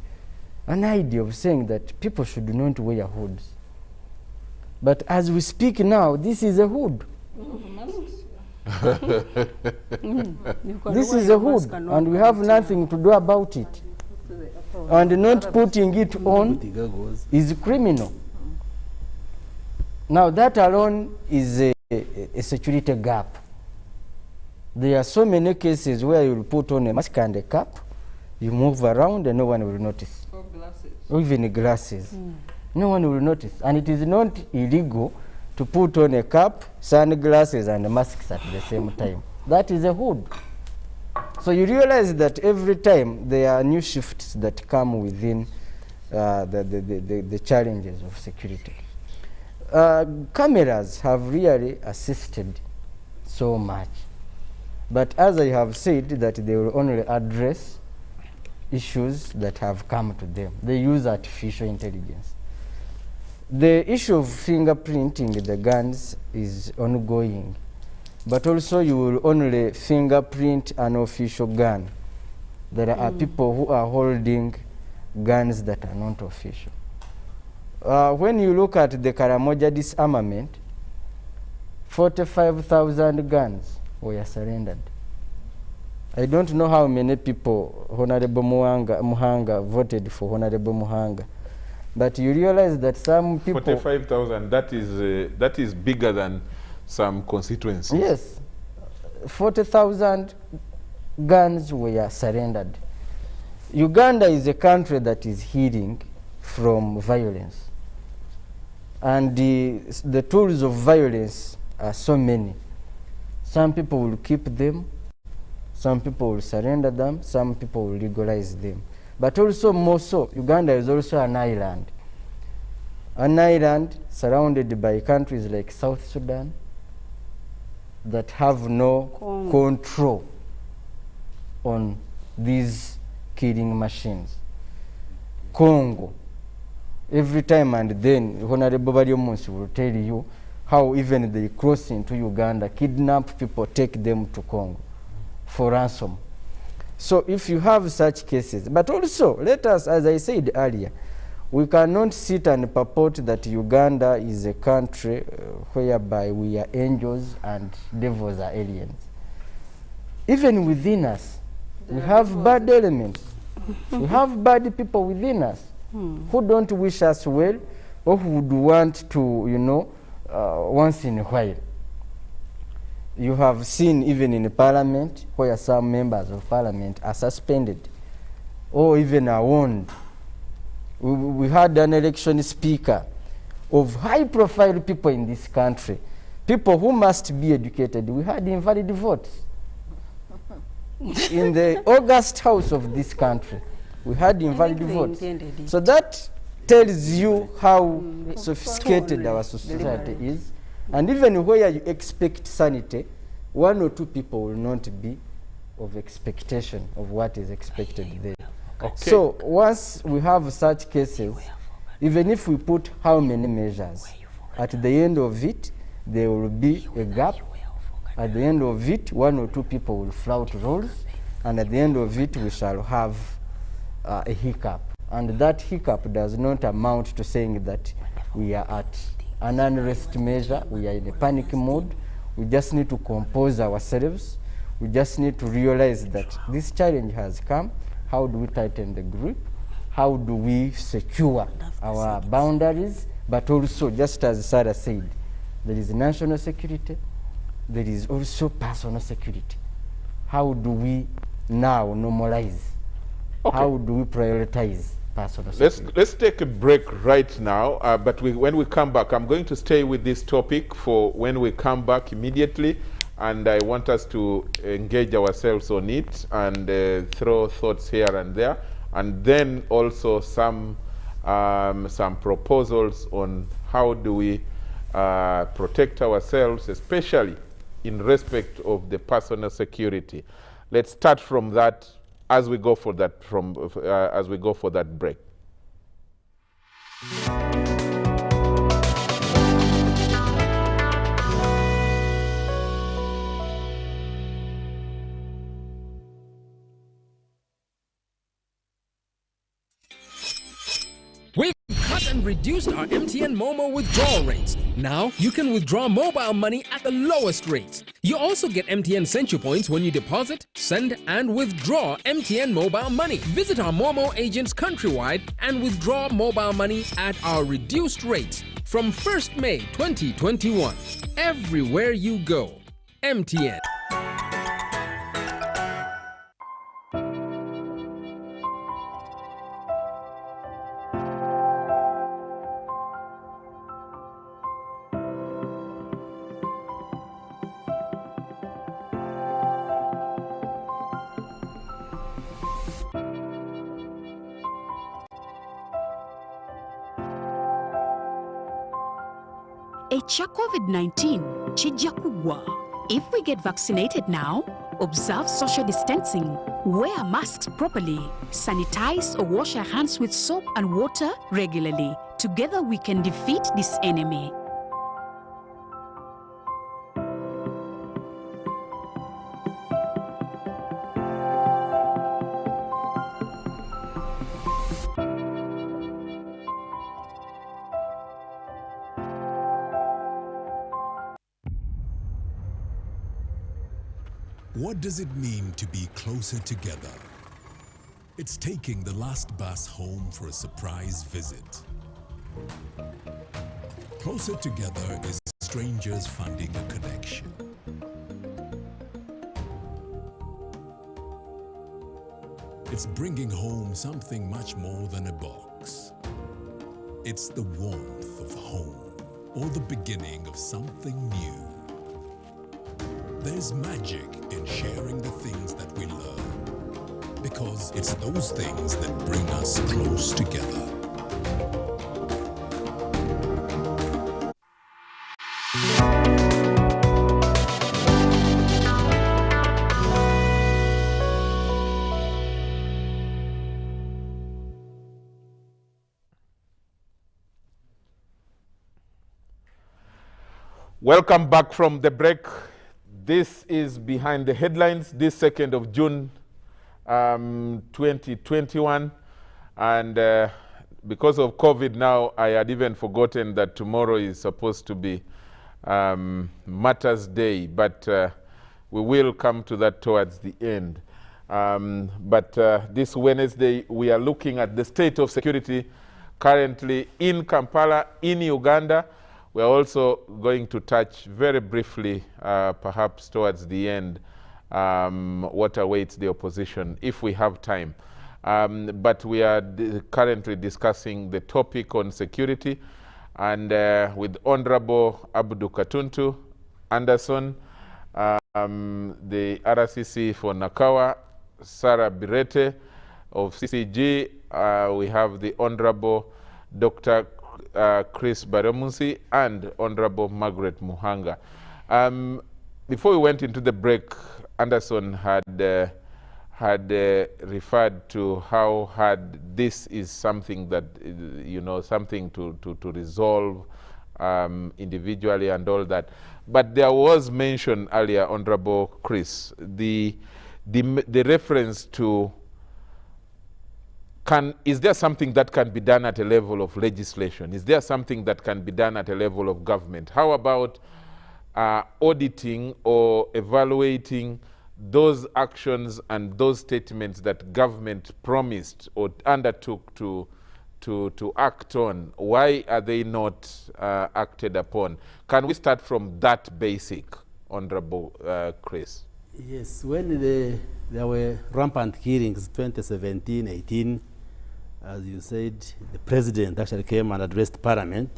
an idea of saying that people should not wear hoods. But as we speak now, this is a hood. This is a hood, and we have nothing to do about it. And not putting it on is criminal. Now that alone is a security gap. There are so many cases where you put on a mask and a cap, you move around and no one will notice. Or glasses. Or even glasses. No one will notice. And it is not illegal to put on a cap, sunglasses and masks at the same time. That is a hood. So you realize that every time there are new shifts that come within the challenges of security. Cameras have really assisted so much. But as I have said, that they will only address issues that have come to them. They use artificial intelligence. The issue of fingerprinting the guns is ongoing. But also you will only fingerprint an official gun. There are people who are holding guns that are not official. When you look at the Karamoja disarmament, 45,000 guns were surrendered. I don't know how many people Honorable Muhanga voted for Honorable Muhanga. But you realize that some people... 45,000, that is bigger than some constituencies. Yes. 40,000 guns were surrendered. Uganda is a country that is healing from violence. And the tools of violence are so many. Some people will keep them, some people will surrender them, some people will legalize them. But also more so, Uganda is also an island. An island surrounded by countries like South Sudan that have no control on these killing machines. Congo, every time and then, Honorable Baryomunsi will tell you how even they cross into Uganda, kidnap people, take them to Congo for ransom. So if you have such cases, but also let us, as I said earlier, We cannot sit and purport that Uganda is a country whereby we are angels and devils are aliens. Even within us, we have bad elements. We have bad people within us who don't wish us well or who would want to, you know, once in a while. You have seen even in Parliament where some members of Parliament are suspended or even are warned. We had an election speaker of high-profile people in this country, people who must be educated. We had invalid votes. In the August House of this country, we had invalid votes. So that tells you how sophisticated our society is. And even where you expect sanity, one or two people will not be of expectation of what is expected there. Okay. So once we have such cases, even if we put how many measures, at the end of it, there will be a gap. At the end of it, one or two people will flout rules, and at the end of it, we shall have a hiccup. And that hiccup does not amount to saying that we are at an unrest measure, we are in a panic mode. We just need to compose ourselves. We just need to realize that this challenge has come. How do we tighten the grip? How do we secure our boundaries? But also, just as Sarah said, there is national security. There is also personal security. How do we now normalize? Okay. How do we prioritize personal security? Let's take a break right now, but when we come back, I'm going to stay with this topic for when we come back immediately, and I want us to engage ourselves on it and throw thoughts here and there, and then also some proposals on how do we protect ourselves, especially in respect of the personal security. Let's start from that as we go for that break. We've cut and reduced our MTN Momo withdrawal rates. Now you can withdraw mobile money at the lowest rates. You also get MTN Central Points when you deposit, send, and withdraw MTN mobile money. Visit our Momo agents countrywide and withdraw mobile money at our reduced rates from 1st May 2021. Everywhere you go, MTN. Echa COVID-19 chijja kugwa. If we get vaccinated now, observe social distancing, wear masks properly, sanitize or wash our hands with soap and water regularly. Together we can defeat this enemy. What does it mean to be closer together? It's taking the last bus home for a surprise visit. Closer together is strangers funding a connection. It's bringing home something much more than a box. It's the warmth of home, or the beginning of something new. There's magic in sharing the things that we learn, because it's those things that bring us close together. Welcome back from the break. This is Behind the Headlines, this 2nd of June, 2021. And because of COVID now, I had even forgotten that tomorrow is supposed to be Matters Day, but we will come to that towards the end. But this Wednesday, we are looking at the state of security currently in Kampala, in Uganda. We are also going to touch very briefly, perhaps towards the end, what awaits the opposition, if we have time. But we are currently discussing the topic on security, and with Honorable Abdu Katuntu Anderson, the RCC for NAKAWA, Sarah Bireete of CCG, we have the Honorable Dr. Chris Baryomunsi and Honorable Margaret Muhanga. Before we went into the break, Anderson had referred to how hard this is something that, you know, something to resolve individually and all that. But there was mention earlier, Honorable Chris, the reference to, is there something that can be done at a level of legislation? Is there something that can be done at a level of government? How about auditing or evaluating those actions and those statements that government promised or undertook to act on? Why are they not acted upon? Can we start from that basic, Honorable Chris? Yes, when there were rampant killings 2017, 18, as you said, the president actually came and addressed Parliament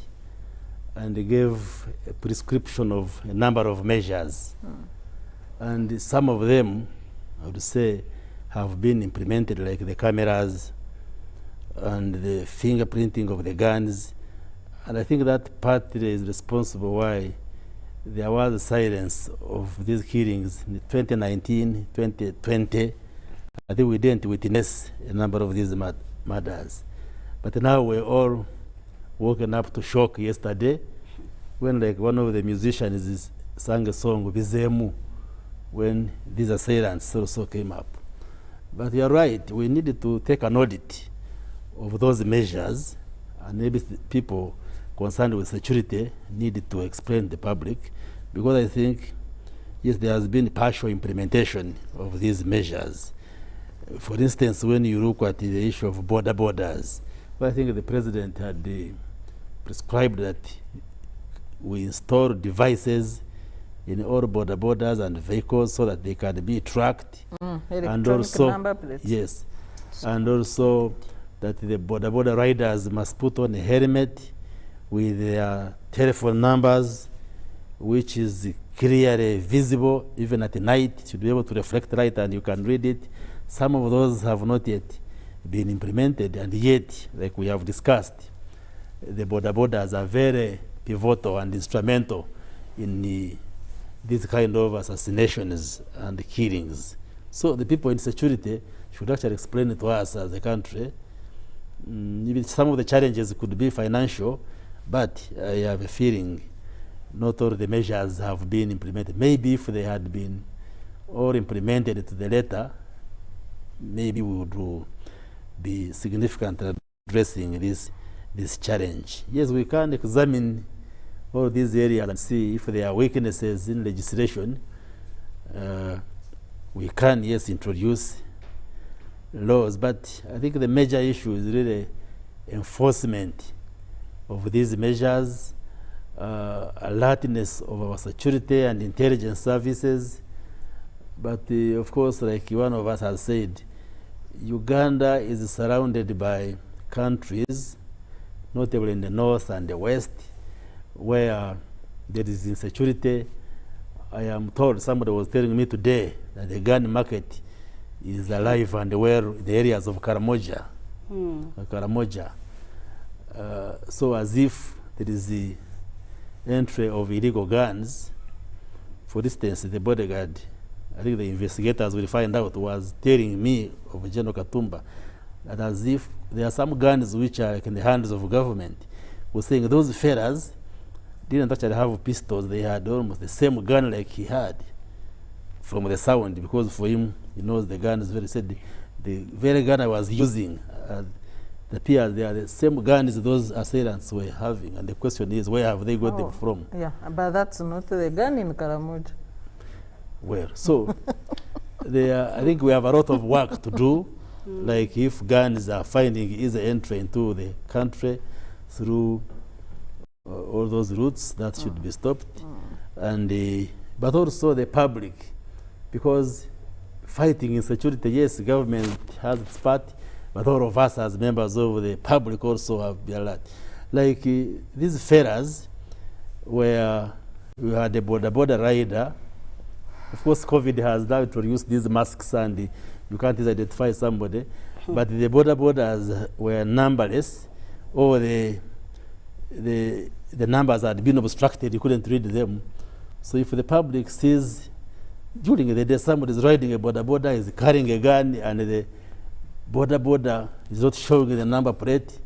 and gave a prescription of a number of measures. And some of them, I would say, have been implemented, like the cameras and the fingerprinting of the guns. And I think that partly is responsible why there was a silence of these killings in 2019, 2020. I think we didn't witness a number of these murders. But now we're all woken up to shock yesterday when, like, one of the musicians sang a song, Bizemu, when these assailants also came up. But you're right, we needed to take an audit of those measures, and maybe people concerned with security needed to explain to the public, because I think, yes, there has been partial implementation of these measures. For instance, when you look at the issue of borders, well, I think the president had prescribed that we install devices in all borders and vehicles so that they can be tracked. And also, number plates. Yes, and also that the border riders must put on a helmet with their telephone numbers, which is clearly visible even at night. It should be able to reflect light and you can read it. Some of those have not yet been implemented, and yet, like we have discussed, the borders are very pivotal and instrumental in these kind of assassinations and killings. So the people in security should actually explain it to us as a country. Even some of the challenges could be financial, but I have a feeling not all the measures have been implemented. Maybe if they had been all implemented to the letter, maybe we would be significant at addressing this challenge. Yes, we can examine all these areas and see if there are weaknesses in legislation. We can, yes, introduce laws, but I think the major issue is really enforcement of these measures, alertness of our security and intelligence services. But of course, like one of us has said, Uganda is surrounded by countries, notably in the north and the west, where there is insecurity. I am told, somebody was telling me today that the gun market is alive and well in the areas of Karamoja. So as if there is the entry of illegal guns. For instance, the bodyguard, I think the investigators will find out, was telling me of General Katumba that as if there are some guns which are in the hands of government, was saying those fellas didn't actually have pistols, they had almost the same gun like he had from the sound, because for him, he knows the gun is very said. The very gun I was using the peers, they are the same guns those assailants were having. And the question is, where have they got them from? Yeah, but that's not the gun in Karamoja. Well, so I think we have a lot of work to do. Like if guns are finding easy entry into the country through all those routes, that should be stopped. And but also the public, because fighting insecurity, yes, government has its part, but all of us as members of the public also have been alert. Like these fellas, where we had a border rider. Of course, COVID has now introduced these masks and you can't identify somebody, but the borders were numberless, or the numbers had been obstructed, you couldn't read them. So if the public sees during the day somebody is riding a border, is carrying a gun, and the border is not showing the number plate,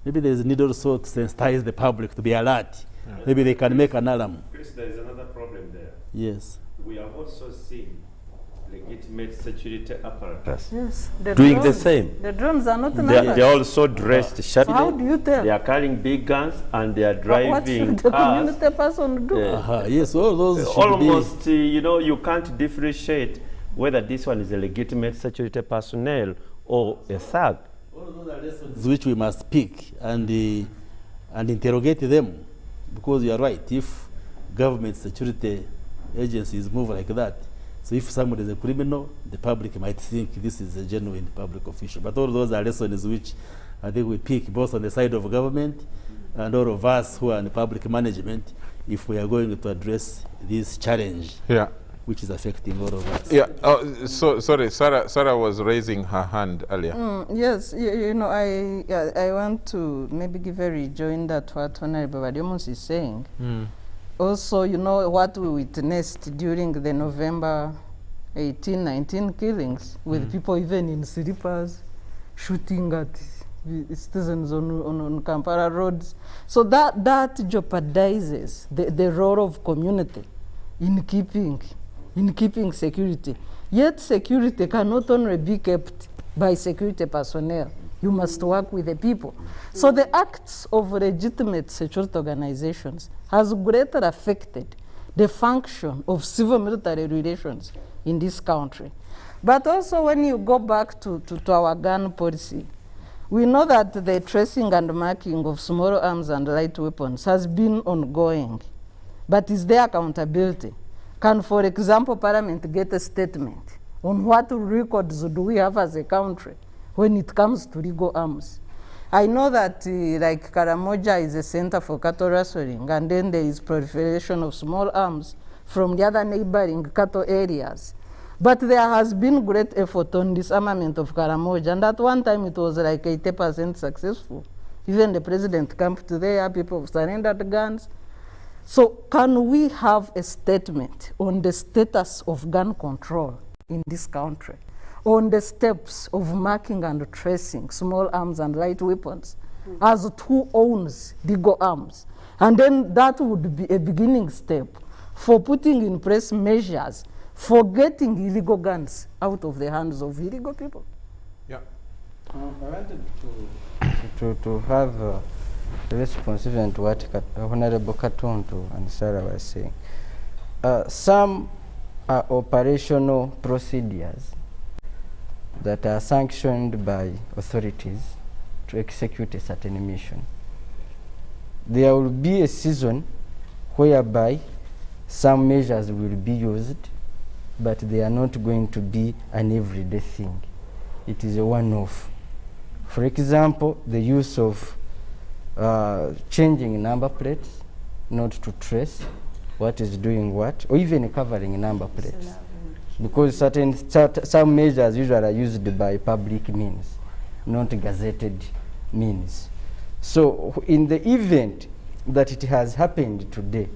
maybe there is a need also to sensitize the public to be alert. Yeah. Maybe they can make an alarm. Chris, there is another problem there. Yes. We have also seen legitimate security apparatus doing drones, the same. The drones are not they are also dressed sharply. So how do you tell? They are carrying big guns and they are driving what should the cars. community person do? Yes, all those almost, you can't differentiate whether this one is a legitimate security personnel or a thug. All those are lessons which we must pick and interrogate them, because you are right. If government security agencies move like that, so if somebody is a criminal, the public might think this is a genuine public official. But all those are lessons which I think we pick both on the side of government and all of us who are in public management, if we are going to address this challenge, which is affecting all of us. Yeah. So sorry, Sarah was raising her hand earlier. Yes, I want to maybe give a rejoinder to what Honorable Baryomunsi is saying. Also, what we witnessed during the November 18, 19 killings, with people even in slippers shooting at citizens on Kampala roads. So that jeopardizes the role of community in keeping security. Yet security cannot only be kept by security personnel. You must work with the people. So the acts of legitimate security organizations has greatly affected the function of civil-military relations in this country. But also when you go back to our gun policy, we know that the tracing and marking of small arms and light weapons has been ongoing. But is there accountability? Can, for example, Parliament get a statement on what records do we have as a country when it comes to legal arms? I know that like Karamoja is a center for cattle rustling, and then there is proliferation of small arms from the other neighboring cattle areas. But there has been great effort on disarmament of Karamoja, and at one time it was like 80% successful. Even the president camped there, people surrendered guns. So can we have a statement on the status of gun control in this country, on the steps of marking and tracing small arms and light weapons as to who owns legal arms? And then that would be a beginning step for putting in place measures for getting illegal guns out of the hands of illegal people. Yeah. I wanted to have a response even to what Honorable Katuntu and Sarah were saying. Some are operational procedures that are sanctioned by authorities to execute a certain mission. There will be a season whereby some measures will be used, but they are not going to be an everyday thing. It is a one-off. For example, the use of changing number plates, not to trace what is doing what, or even covering number plates. Because some measures usually are used by public means, not gazetted means. So in the event that it has happened today,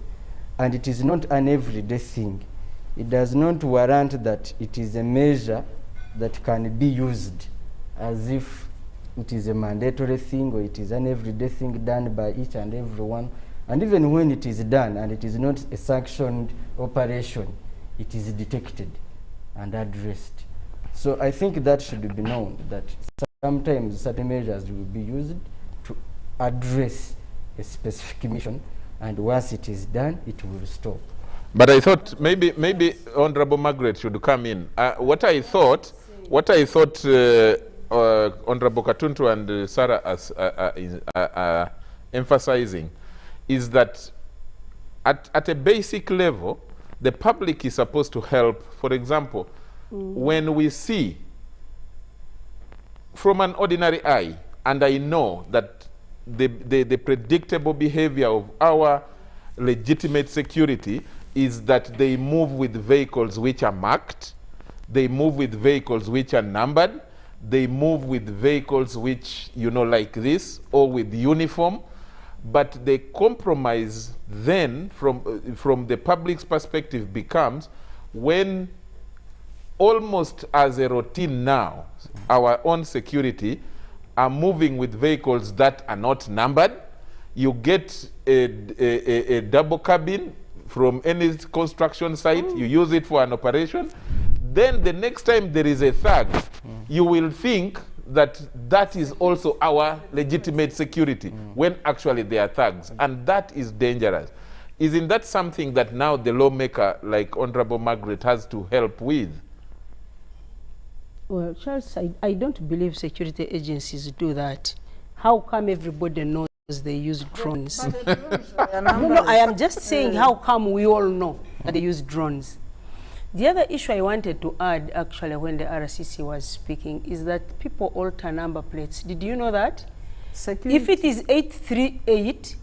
and it is not an everyday thing, it does not warrant that it is a measure that can be used as if it is a mandatory thing or it is an everyday thing done by each and every one. And even when it is done and it is not a sanctioned operation, it is detected and addressed. So I think that should be known, that sometimes certain measures will be used to address a specific mission, and once it is done, it will stop. But I thought maybe Honorable Margaret should come in. What I thought Honorable Katuntu and Sarah are emphasizing is that at a basic level, the public is supposed to help. For example, when we see from an ordinary eye, and I know that the predictable behavior of our legitimate security is that they move with vehicles which are marked, they move with vehicles which are numbered, they move with vehicles which, you know, like this, or with uniform. But the compromise then, from the public's perspective, becomes when almost as a routine now, our own security are moving with vehicles that are not numbered. You get a double cabin from any construction site, you use it for an operation. Then the next time there is a thug, you will think that that is also our legitimate security, when actually they are thugs. And that is dangerous. Isn't that something that now the lawmaker, like Honorable Margaret, has to help with? Well, Charles, I don't believe security agencies do that. How come everybody knows they use drones? No, I am just saying, how come we all know that they use drones? The other issue I wanted to add, actually, when the RCC was speaking, is that people alter number plates. Did you know that? Security. If it is 838,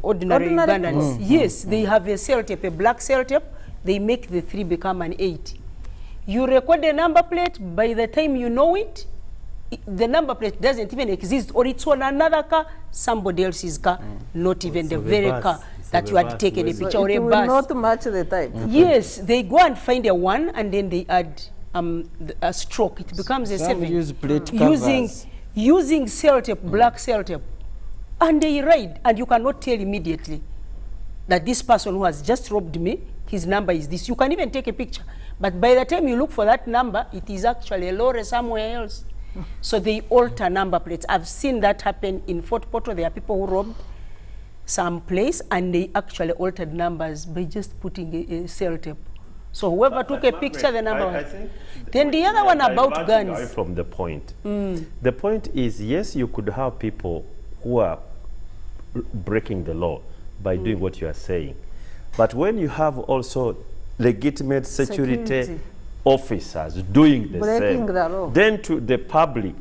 ordinary Ugandans, yes, they have a cell tape, a black cell tape, they make the 3 become an 8. You record the number plate, by the time you know it, the number plate doesn't even exist, or it's on another car, somebody else's car, not even the very car that you had taken a picture, or a bus. It will not match the type. Yes, they go and find a 1, and then they add a stroke. It becomes a 7. Use plate covers. Using cell tape, black cell tape. And they ride, and you cannot tell immediately that this person who has just robbed me, his number is this. You can even take a picture. But by the time you look for that number, it is actually a lorry somewhere else. So they alter number plates. I've seen that happen in Fort Portal. There are people who robbed some place, and they actually altered numbers by just putting a cell tape. So whoever took a picture, the number. Then the other one about guns. Away from the point. The point is, yes, you could have people who are breaking the law by doing what you are saying. But when you have also legitimate security officers doing the breaking same, the law, then to the public,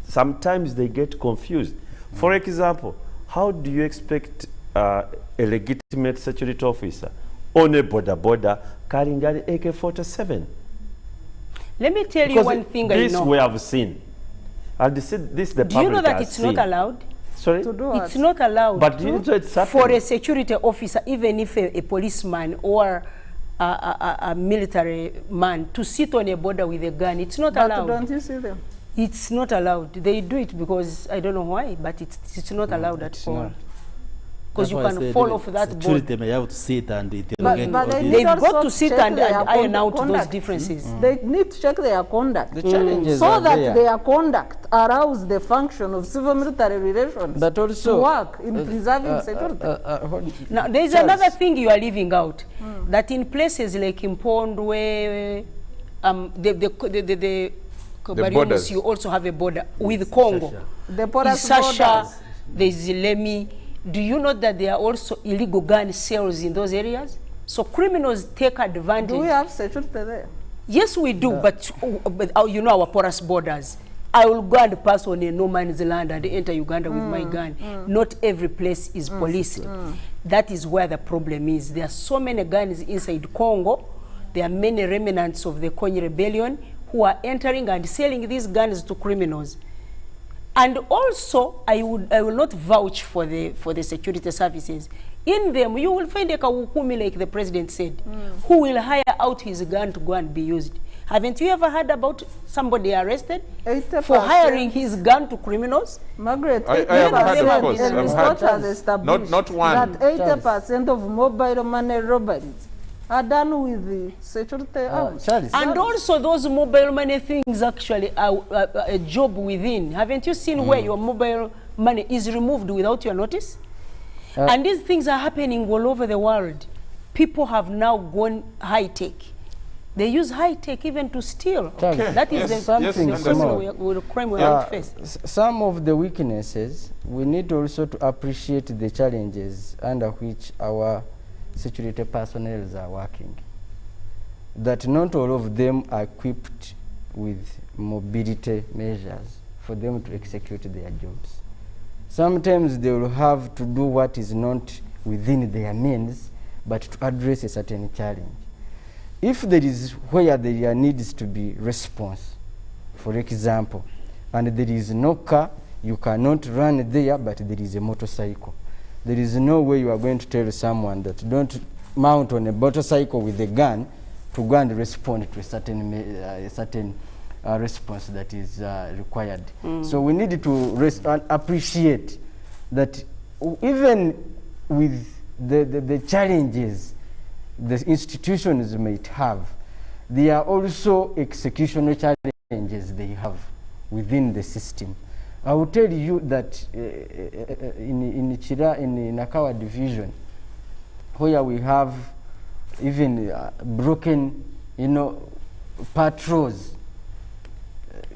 sometimes they get confused. For example, how do you expect a legitimate security officer on a border carrying an AK-47? Let me tell you one thing I know. This we have seen. And this the do you know that it's not allowed? Sorry? To do it's not allowed but it's for a security officer, even if a policeman or a military man, to sit on a border with a gun. It's not allowed. Don't you see them? It's not allowed. They do it because I don't know why, but it's not allowed at all. Because you can fall off that board. Security may have to sit and interrogate. But they've got to sit and iron out those differences. They need to check their conduct. The challenges so are that there. their conduct allows the function of civil-military relations But also, to work in preserving security. Now, there's another thing you are leaving out, that in places like Impondo, where the Baryomunsi, you also have a border with Congo. The porous Isasha, borders. there's Lemi. Do you know that there are also illegal gun sales in those areas? So criminals take advantage. Do we have security there? Yes, we do, but you know our porous borders. I will go and pass on a no man's land and enter Uganda with my gun. Not every place is policed. That is where the problem is. There are so many guns inside Congo. There are many remnants of the Konyi rebellion who are entering and selling these guns to criminals. And also, I will not vouch for the security services. In them, you will find a Kawukumi, like the president said, who will hire out his gun to go and be used. Haven't you ever heard about somebody arrested for hiring his gun to criminals? Margaret, I have heard, of course. The research has established not one. that 80% of mobile money robberies are done with the security arms. And also those mobile money things actually are a job within. Haven't you seen where your mobile money is removed without your notice? And these things are happening all over the world. People have now gone high-tech. They use high-tech even to steal. Okay. That is the crime we have to face. Some of the weaknesses, we need also to appreciate the challenges under which our security personnel are working. That not all of them are equipped with mobility measures for them to execute their jobs. Sometimes they will have to do what is not within their means, but to address a certain challenge. If there is where there needs to be response, for example, and there is no car, you cannot run there, but there is a motorcycle. There is no way you are going to tell someone that don't mount on a motorcycle with a gun to go and respond to a certain response that is required. So we need to appreciate that even with the challenges the institutions might have, there are also executional challenges they have within the system. I will tell you that in NAKAWA division, where we have even broken, patrols,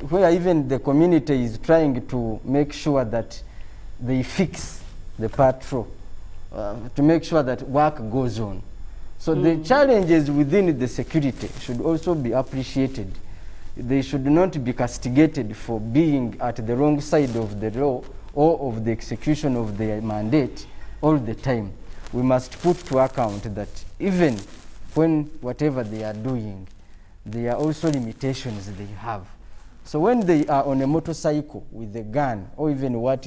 where even the community is trying to make sure that they fix the patrol, to make sure that work goes on. So the challenges within the security should also be appreciated. They should not be castigated for being at the wrong side of the law or of the execution of their mandate all the time. We must put to account that even when whatever they are doing, there are also limitations they have. So when they are on a motorcycle with a gun, or even what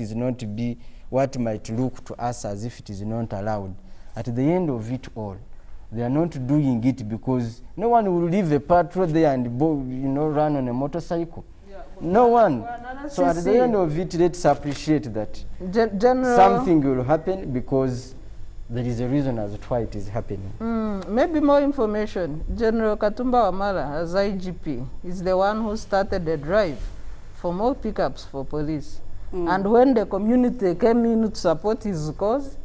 might look to us as if it is not allowed, at the end of it all, they are not doing it because no one will leave a patrol there and run on a motorcycle. Yeah, no one. So at the end of it, let's appreciate that something will happen because there is a reason as to why it is happening. Maybe more information. General Katumba Wamala, as IGP, is the one who started the drive for more pickups for police. And when the community came in to support his cause,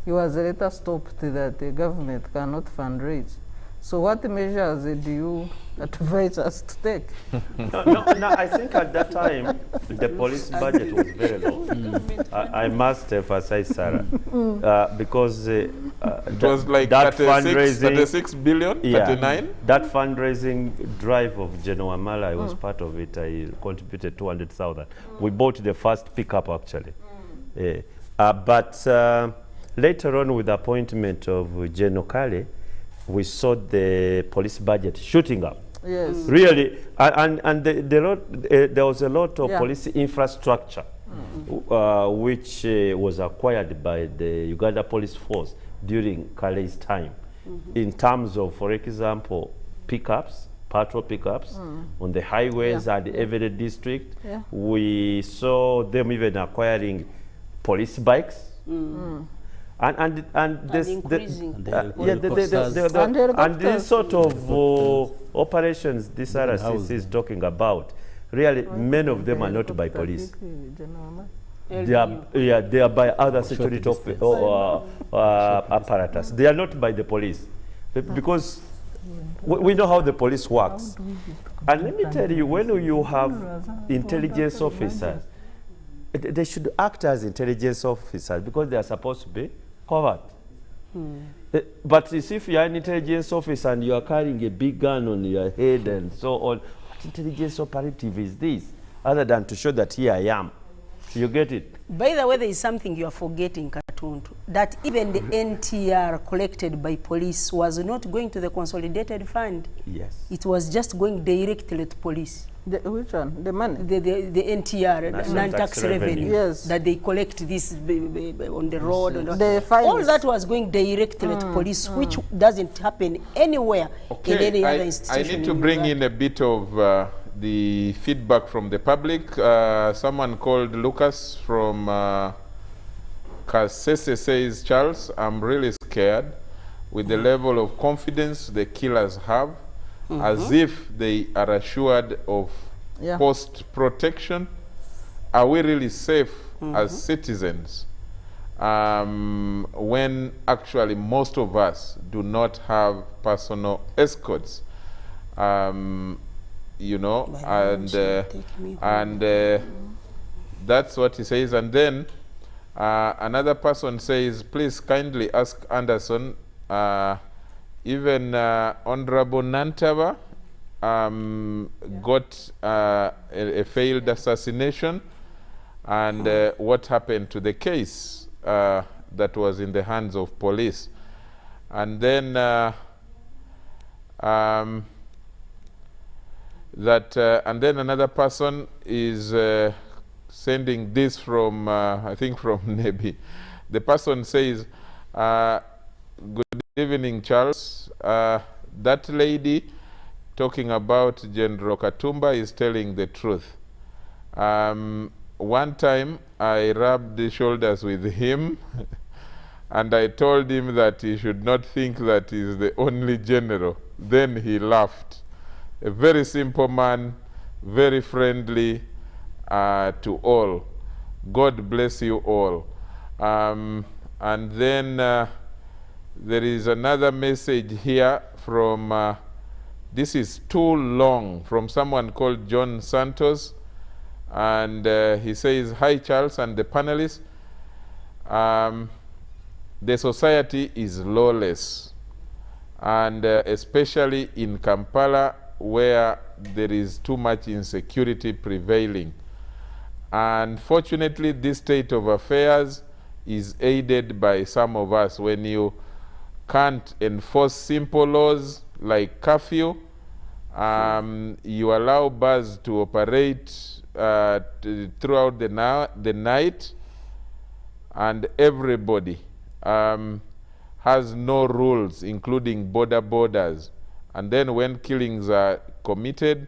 he was later stopped that the government cannot fundraise. So what measures do you advise us to take? No, I think at that time, the police budget was very low. I must emphasize, Sarah, because it was like that 36 billion, 39? That fundraising drive of General Wamala, I was part of it. I contributed 200,000. We bought the first pickup, actually. But later on, with the appointment of General Kale, we saw the police budget shooting up. Yes. Really, and there was a lot of police infrastructure which was acquired by the Uganda Police Force during Kale's time. In terms of, for example, pickups, patrol pickups on the highways and every district. We saw them even acquiring police bikes. And these sort of operations this RCC is talking about, really many of them are not by police. They are by other security apparatus. They are not by the police, because we know how the police works. And let me tell you, when you have intelligence officers, they should act as intelligence officers because they are supposed to be covered. But if you are an intelligence officer and you are carrying a big gun on your head and so on, what intelligence operative is this, other than to show that here I am? You get it? By the way, there is something you are forgetting, Katuntu, that even the NTR collected by police was not going to the consolidated fund. Yes. It was just going directly to police. Which one? The money? The NTR, non-tax revenue. Yes. That they collect this on the road. Yes. All that was going directly to police, which doesn't happen anywhere in any other institution. I need to bring in a bit of the feedback from the public. Someone called Lucas from Kasese says, Charles, I'm really scared. with the level of confidence the killers have, as if they are assured of post-protection? Are we really safe as citizens when actually most of us do not have personal escorts? You know, and that's what he says. And then another person says, please kindly ask Anderson, even Honorable Nantaba got a failed assassination, and what happened to the case that was in the hands of police. And then and then another person is sending this from, I think from Nebi. The person says, good evening, Charles. That lady talking about General Katumba is telling the truth. One time I rubbed the shoulders with him and I told him that he should not think that he's the only general. Then he laughed. A very simple man, very friendly to all. God bless you all. And then there is another message here from, this is too long, from someone called John Santos. And he says, hi Charles and the panelists. The society is lawless. And especially in Kampala, where there is too much insecurity prevailing. Unfortunately, this state of affairs is aided by some of us. When you can't enforce simple laws like curfew, you allow bars to operate throughout the night, and everybody has no rules, including borders. And then when killings are committed,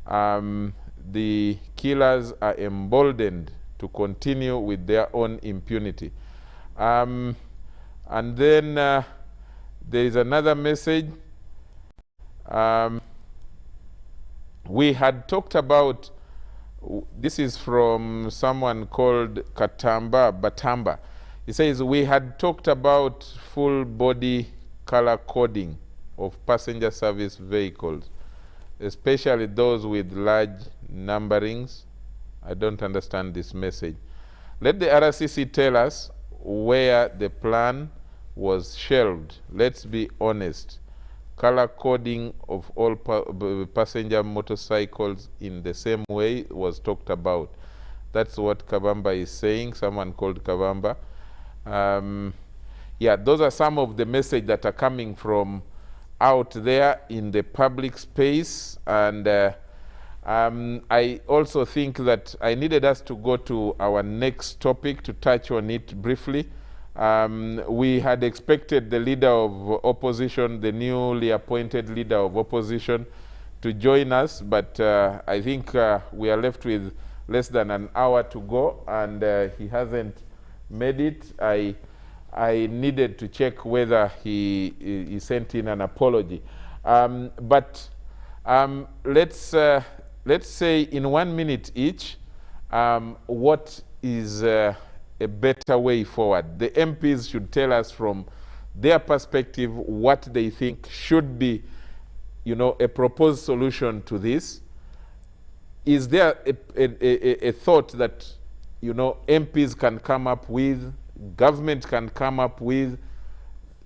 the killers are emboldened to continue with their own impunity. And then there is another message. We had talked about, this is from someone called Batamba. He says, we had talked about full body color coding of passenger service vehicles, especially those with large numberings. I don't understand this message. Let the RCC tell us where the plan was shelved. Let's be honest. Color coding of all passenger motorcycles in the same way was talked about. That's what Kabamba is saying, someone called Kabamba. Yeah, those are some of the messages that are coming from out there in the public space. And I also think that I needed us to go to our next topic to touch on it briefly. We had expected the leader of opposition, the newly appointed leader of opposition, to join us, but I think we are left with less than an hour to go, and he hasn't made it. I needed to check whether he sent in an apology. But let's say in 1 minute each, what is a better way forward. The MPs should tell us from their perspective what they think should be, you know, a proposed solution to this. Is there a thought that, you know, MPs can come up with, government can come up with,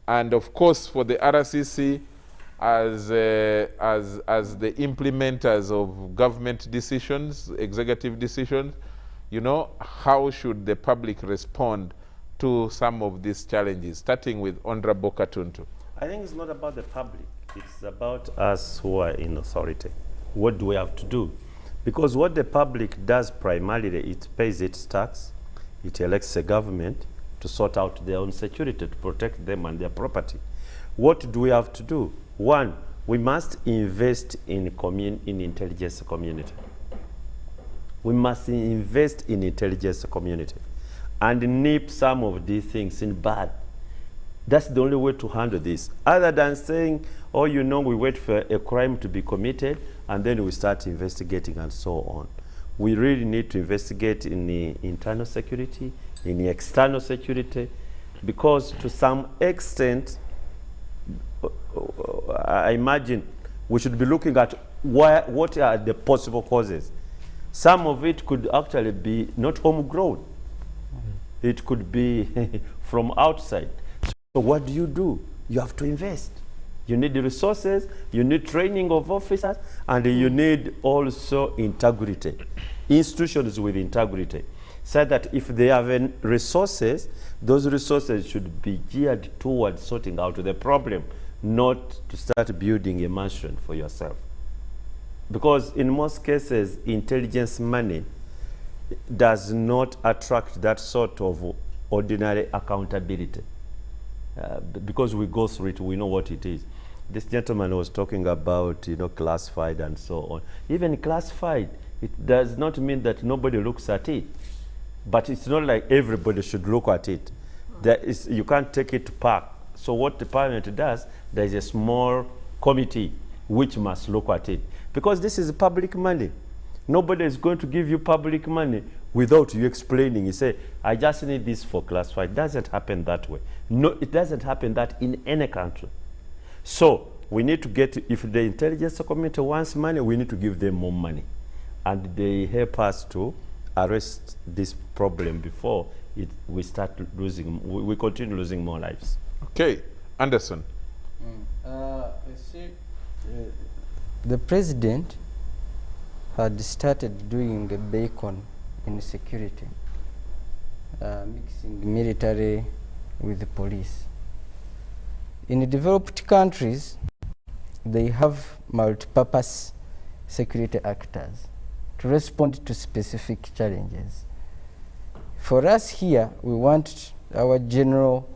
and of course for the RCC as the implementers of government decisions, executive decisions, you know, how should the public respond to some of these challenges, starting with Honorable Katuntu? I think it's not about the public. It's about us who are in authority. What do we have to do? Because what the public does primarily, it pays its tax, it elects a government to sort out their own security, to protect them and their property. What do we have to do? One, we must invest in intelligence community. We must invest in intelligence community and nip some of these things in bud. That's the only way to handle this. Other than saying, oh, you know, we wait for a crime to be committed and then we start investigating and so on. We really need to investigate in the internal security, in the external security, because to some extent, I imagine we should be looking at what are the possible causes. Some of it could actually be not homegrown. It could be from outside. So what do? You have to invest. You need the resources, you need training of officers, and you need also integrity. Institutions with integrity. So that if they have resources, those resources should be geared towards sorting out the problem, not to start building a mansion for yourself. Because in most cases, intelligence money does not attract that sort of ordinary accountability. Because we go through it, we know what it is. This gentleman was talking about, you know, classified and so on. Even classified, it does not mean that nobody looks at it. But it's not like everybody should look at it. You can't take it to park. So what the parliament does, there is a small committee which must look at it. Because this is public money. Nobody is going to give you public money without you explaining. You say, I just need this for classified. It doesn't happen that way. No, it doesn't happen that in any country. So we need to get, if the intelligence community wants money, we need to give them more money. And they help us to arrest this problem before we start losing, we continue losing more lives. Okay, Anderson. The president had started doing a beacon in security, mixing military with the police. In developed countries, they have multi-purpose security actors to respond to specific challenges. For us here, we want our general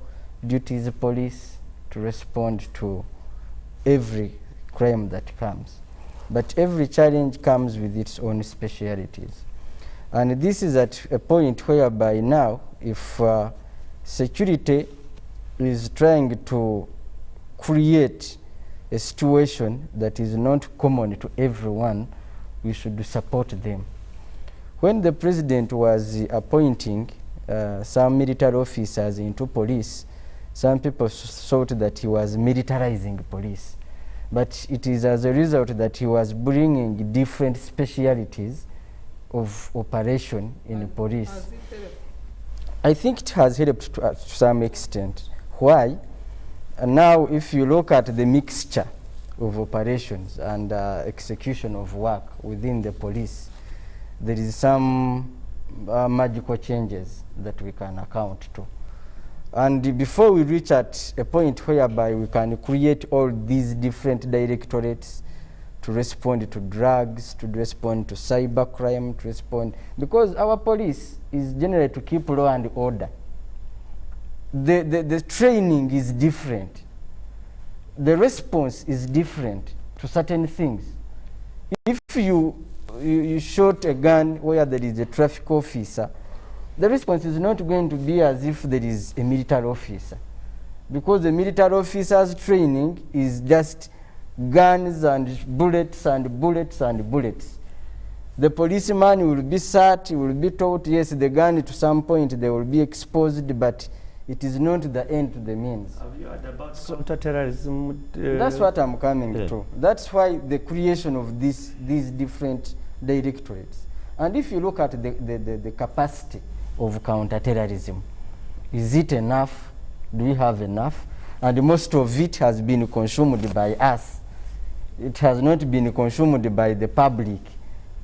duties police to respond to every crime that comes. But every challenge comes with its own specialities. And this is at a point whereby now, if security is trying to create a situation that is not common to everyone, we should support them. When the president was appointing some military officers into police, some people thought that he was militarizing police. But it is as a result that he was bringing different specialities of operation in police. I think it has helped to some extent. Why? And now if you look at the mixture of operations and execution of work within the police, there is some magical changes that we can account to. And before we reach at a point whereby we can create all these different directorates to respond to drugs, to respond to cybercrime, to respond, because our police is generally to keep law and order. The training is different. The response is different to certain things. If you shoot a gun where there is a traffic officer, the response is not going to be as if there is a military officer, because the military officer's training is just guns and bullets and bullets and bullets. The policeman will be sat, he will be taught, yes, the gun to some point they will be exposed, but it is not the end to the means. Have you heard about counter-terrorism? That's what I'm coming to. That's why the creation of these different directorates. And if you look at the capacity of counter-terrorism, is it enough? Do we have enough? And most of it has been consumed by us. It has not been consumed by the public.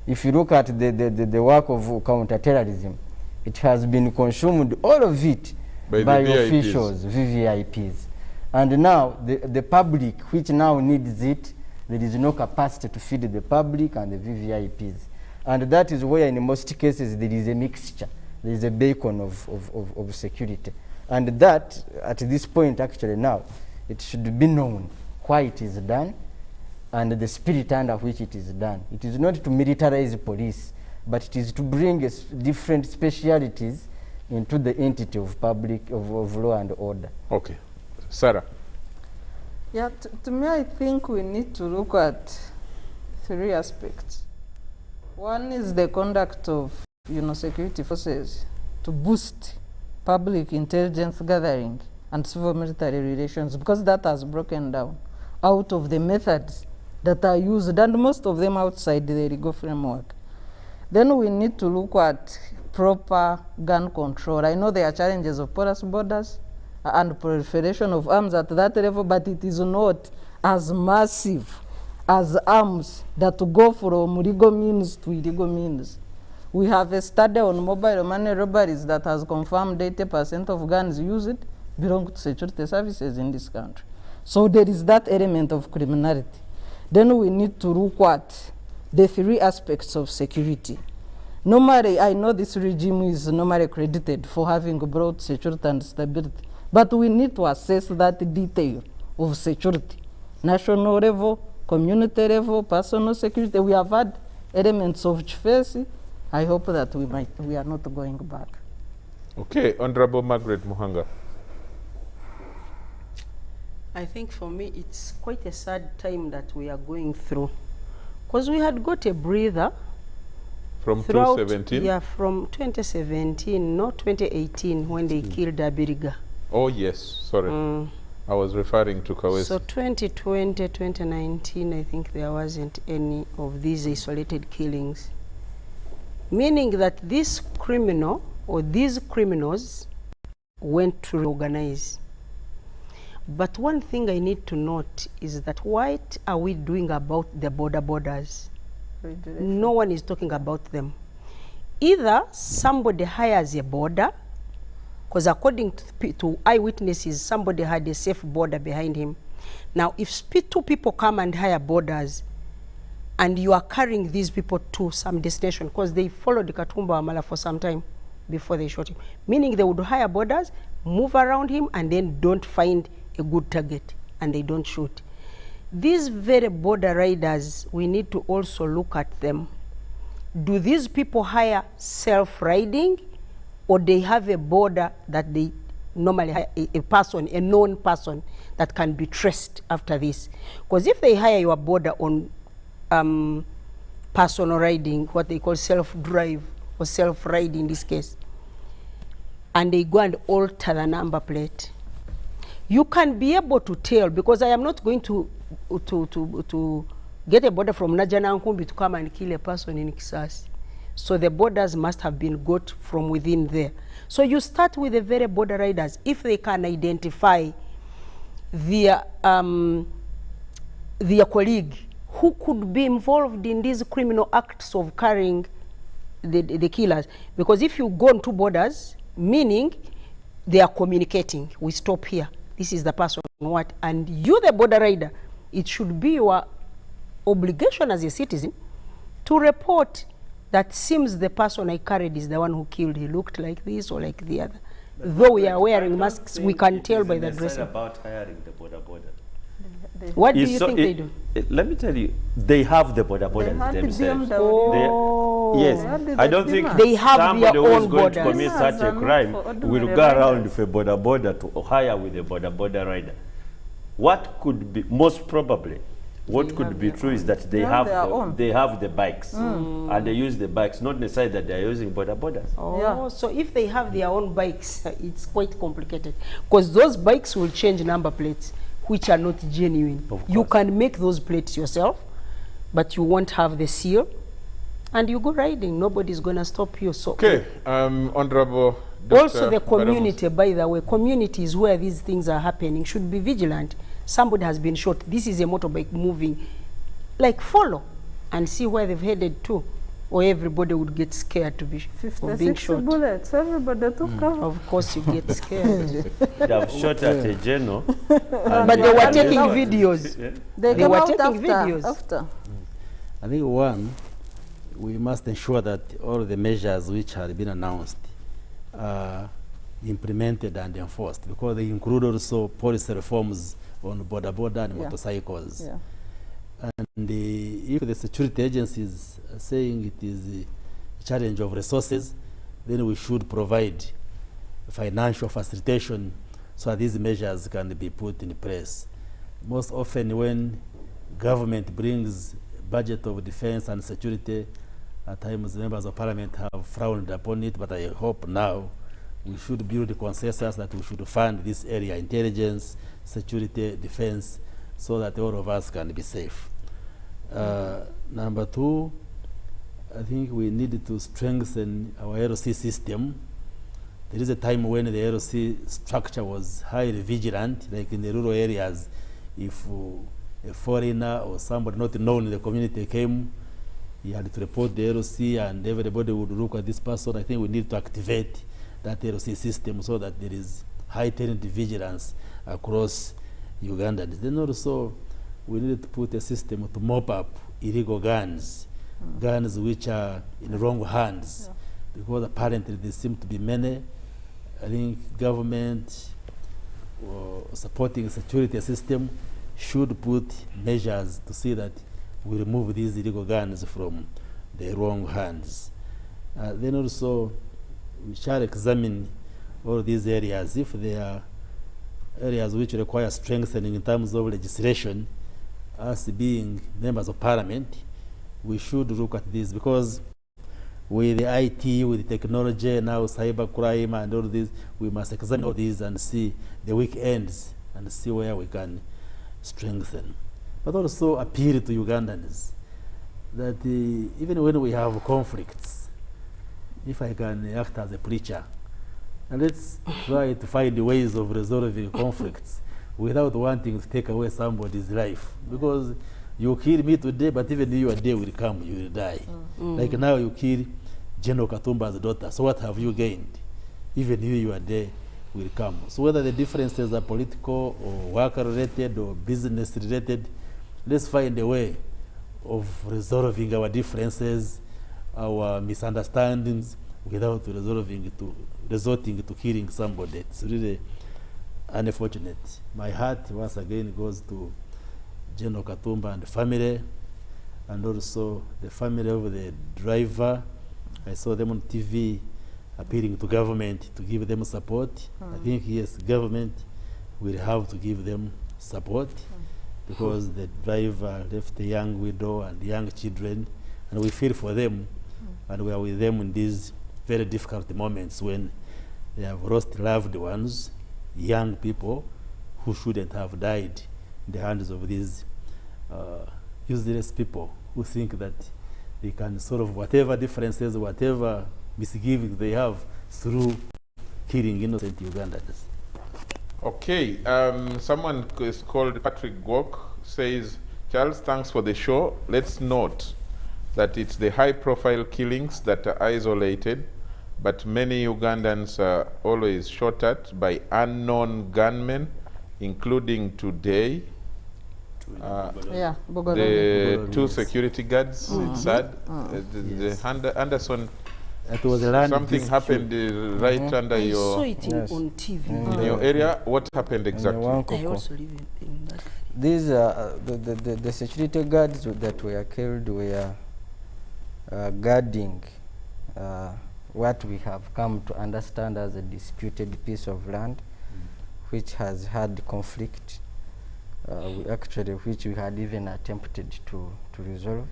If you look at the work of counter-terrorism, it has been consumed, all of it, by officials, VVIPs. And now the public, which now needs it, there is no capacity to feed the public and the VVIPs. And that is where in most cases there is a mixture. There is a beacon of security. And that, at this point actually now, it should be known why it is done and the spirit under which it is done. It is not to militarize police, but it is to bring different specialities into the entity of public, of law and order. Okay. Sarah? Yeah, to me, I think we need to look at 3 aspects. One is the conduct of, security forces to boost public intelligence gathering and civil military relations, because that has broken down out of the methods that are used, and most of them outside the legal framework. Then we need to look at proper gun control. I know there are challenges of porous borders and proliferation of arms at that level, but it is not as massive as arms that go from legal means to illegal means. We have a study on mobile money robberies that has confirmed 80% of guns used belong to security services in this country. So there is that element of criminality. Then we need to look at the 3 aspects of security. Normally, I know this regime is normally credited for having brought security and stability, but we need to assess that detail of security. National level, community level, personal security. We have had elements of defense. I hope that we are not going back. Okay, Honorable Margaret Muhanga. I think for me, it's quite a sad time that we are going through, because we had got a breather from 2017. Yeah, from 2017, not 2018, when they killed Abiriga. Oh yes, sorry, I was referring to Kawesi. So 2020, 2019, I think there wasn't any of these isolated killings, meaning that this criminal or these criminals went to reorganize. But one thing I need to note is that what are we doing about the borders? No one is talking about them. Either somebody hires a border, because according to eyewitnesses, somebody had a safe border behind him. Now, if 2 people come and hire borders, and you are carrying these people to some destination, because they followed Katumba Wamala for some time before they shot him, meaning they would hire borders, move around him, and then don't find a good target, and they don't shoot. These very border riders, we need to also look at them. Do these people hire self-riding, or they have a border that they normally hire a person, a known person that can be traced after this? Because if they hire your border on personal riding, what they call self-drive or self-ride in this case, and they go and alter the number plate, you can be able to tell, because I am not going to get a border from Najana Nkumbi to come and kill a person in Kisasi. So the borders must have been got from within there. So you start with the very border riders. If they can identify their colleague who could be involved in these criminal acts of carrying the killers. Because if you go on 2 borders, meaning they are communicating, we stop here, this is the person, what, and you, the border rider, it should be your obligation as a citizen to report that seems the person I carried is the one who killed. He looked like this or like the other. But though we are wearing masks, we can tell by the dressing. About hiring the border. What do you think they do? Let me tell you, they have the border themselves. Yes, I don't think they have somebody their who own is going borders. to commit such a crime will go around with a border to hire with a border rider. What could be, most probably, what could be true is that they have the bikes, and they use the bikes, not necessarily that they are using borders. Oh, yeah. So if they have their own bikes, it's quite complicated, because those bikes will change number plates, which are not genuine. You can make those plates yourself, but you won't have the seal, and you go riding. Nobody's going to stop you. So okay, Honorable Dr. Also the community, by the way, communities where these things are happening should be vigilant. Somebody has been shot. This is a motorbike moving. Like, follow and see where they've headed to, or everybody would get scared to be being shot. Bullets, everybody took cover. Of course, you get scared. They have shot at a general. But they were taking videos. They were taking videos. After. I think, one, we must ensure that all the measures which have been announced are implemented and enforced, because they include also policy reforms on border and motorcycles. Yeah. And if the security agencies are saying it is a challenge of resources, then we should provide financial facilitation so that these measures can be put in place. Most often when government brings budget of defense and security, at times members of parliament have frowned upon it, but I hope now we should build a consensus that we should fund this area, intelligence, security, defense, so that all of us can be safe. Number two, I think we need to strengthen our LC system. There is a time when the LC structure was highly vigilant, like in the rural areas. If a foreigner or somebody not known in the community came, he had to report the LC and everybody would look at this person. I think we need to activate that LC system so that there is heightened vigilance across Uganda. Then also, we need to put a system to mop up illegal guns, guns which are in wrong hands, because apparently there seem to be many. I think government supporting a security system should put measures to see that we remove these illegal guns from the wrong hands. Then also, we shall examine all these areas. If there are areas which require strengthening in terms of legislation, us being members of parliament, we should look at this, because with the IT, with the technology, now cyber crime and all this, we must examine all these and see the weak ends and see where we can strengthen. But also appeal to Ugandans that even when we have conflicts, if I can act as a preacher, and let's try to find ways of resolving conflicts without wanting to take away somebody's life. Because you kill me today, but even your day will come, you will die. Like now you kill General Katumba's daughter, so what have you gained? Even your day will come. So whether the differences are political or work-related or business-related, let's find a way of resolving our differences, our misunderstandings, without resorting to killing somebody. It's really unfortunate. My heart once again goes to General Katumba and the family, and also the family of the driver. I saw them on TV appealing to government to give them support. I think, yes, government will have to give them support, because the driver left a young widow and young children, and we feel for them, and we are with them in these very difficult moments when they have lost loved ones, young people who shouldn't have died in the hands of these useless people who think that they can solve whatever differences, whatever misgivings they have through killing innocent Ugandans. Okay, someone is called Patrick Gwok says, Charles, thanks for the show. Let's note that it's the high-profile killings that are isolated, but many Ugandans are always shot at by unknown gunmen, including today. The two security guards, it's sad. Anderson, it was something happened right under I your... saw it on TV. In your area, what happened exactly? I also live in that. These the security guards that were killed were guarding what we have come to understand as a disputed piece of land, which has had conflict, which we had even attempted to resolve,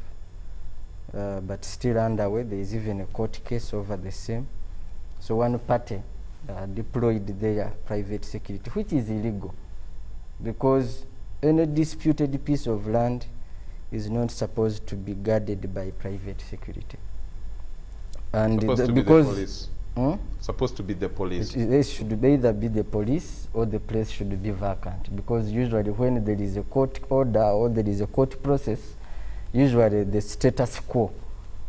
but still underway. There is even a court case over the same. So one party deployed their private security, which is illegal, because any disputed piece of land is not supposed to be guarded by private security. And because supposed to be the police. It should either be the police or the place should be vacant, because usually when there is a court order or there is a court process, usually the status quo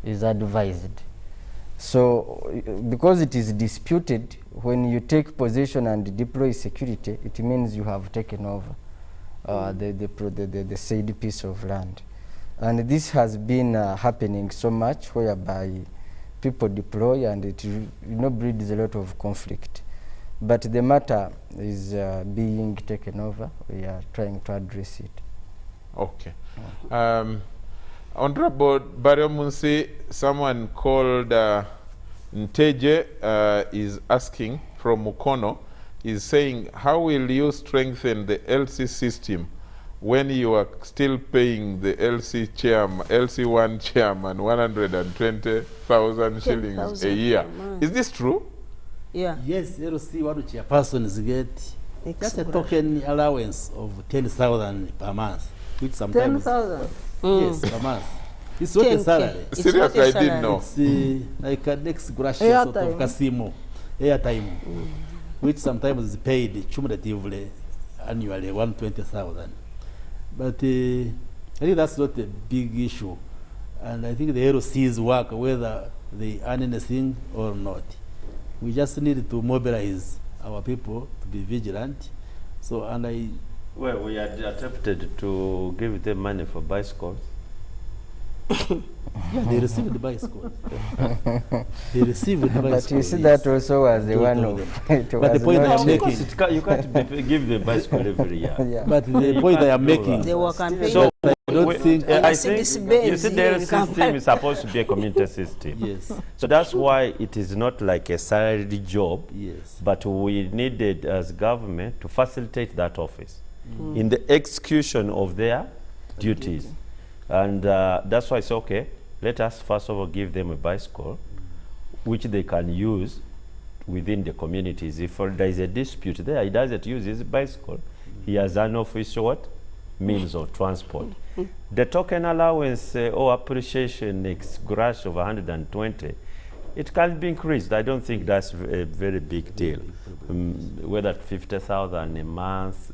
is advised. So because it is disputed, when you take possession and deploy security, it means you have taken over the said piece of land. And this has been happening so much, whereby people deploy and it breeds a lot of conflict. But the matter is being taken over. We are trying to address it. Okay. Honorable Baryomunsi, someone called Nteje is asking from Mukono, is saying, how will you strengthen the LC system when you are still paying the LC1 chairman 120,000 shillings a year? Is this true? Yeah. Yes, LC one chairpersons get just a token allowance of 10,000 per month, which sometimes 10,000. yes per month. It's not a salary. Seriously, I didn't know. It's like an ex gratia sort of casino airtime, which sometimes is paid cumulatively annually 120,000. But I think that's not a big issue, and I think the LCs work whether they earn anything or not. We just need to mobilize our people to be vigilant. So, and well, we had attempted to give them money for bicycles. Yeah, they received the bicycle. They received the bicycle. But you see, that also was the one of it. But the point I am making, you can't give them bicycle every year. Yeah. but the point I am making, They were campaigning. So I don't think. I think you Benz see, here the in system Kampala. is supposed to be a community system. Yes. So that's why it is not like a salaried job. Yes. But we needed, as government, to facilitate that office in the execution of their duties. And that's why it's okay. Let us first of all give them a bicycle, which they can use within the communities. If there is a dispute there, he doesn't use his bicycle. He has an official what? Means of transport. The token allowance or appreciation ex gratia of 120, it can be increased. I don't think that's a very big deal. Whether 50,000 a month,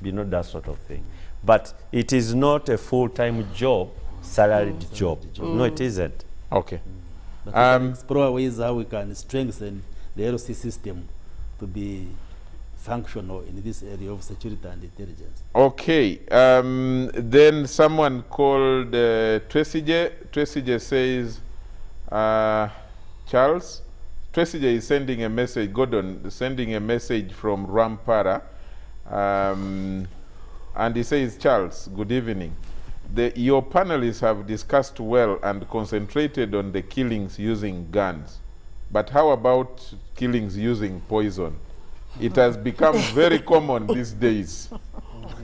that sort of thing. But it is not a full-time job, salaried job. No, it isn't. Okay. But we can explore ways how we can strengthen the LC system to be functional in this area of security and intelligence. Okay. Then someone called Tresije. Tresije says, Charles, Tresije is sending a message, Gordon, sending a message from Rampara. And he says, Charles, good evening. Your panelists have discussed well and concentrated on the killings using guns. But how about killings using poison? It has become very common these days.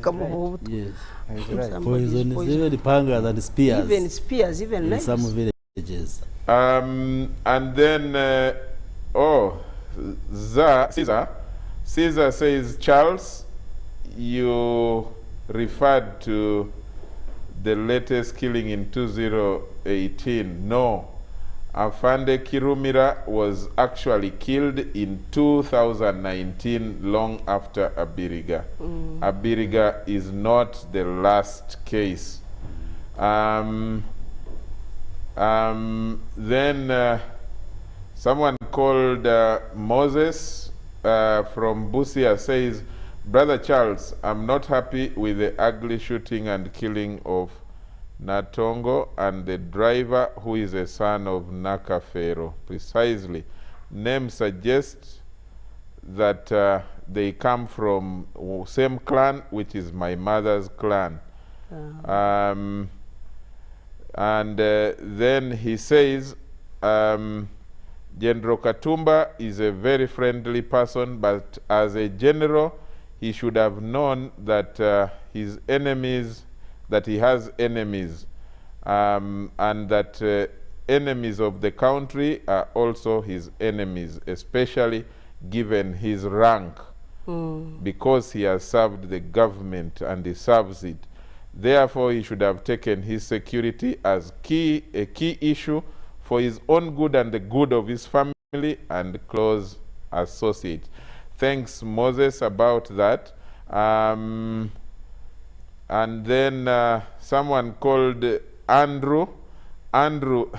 Yes. Right. Poison is even pangas and spears. Even spears, even in knives. some villages. And then, Caesar says, Charles, you referred to the latest killing in 2018. No, Afande Kirumira was actually killed in 2019, long after Abiriga. Abiriga is not the last case. Then someone called Moses from Busia says, Brother Charles, I'm not happy with the ugly shooting and killing of Natongo and the driver who is a son of Nakafero. Precisely. Name suggests that they come from same clan, which is my mother's clan. Then he says, General Katumba is a very friendly person, but as a general, he should have known that he has enemies, and that enemies of the country are also his enemies, especially given his rank, because he has served the government and he serves it. Therefore, he should have taken his security as a key issue for his own good and the good of his family and close associates. Thanks, Moses, about that. And then someone called Andrew. Andrew,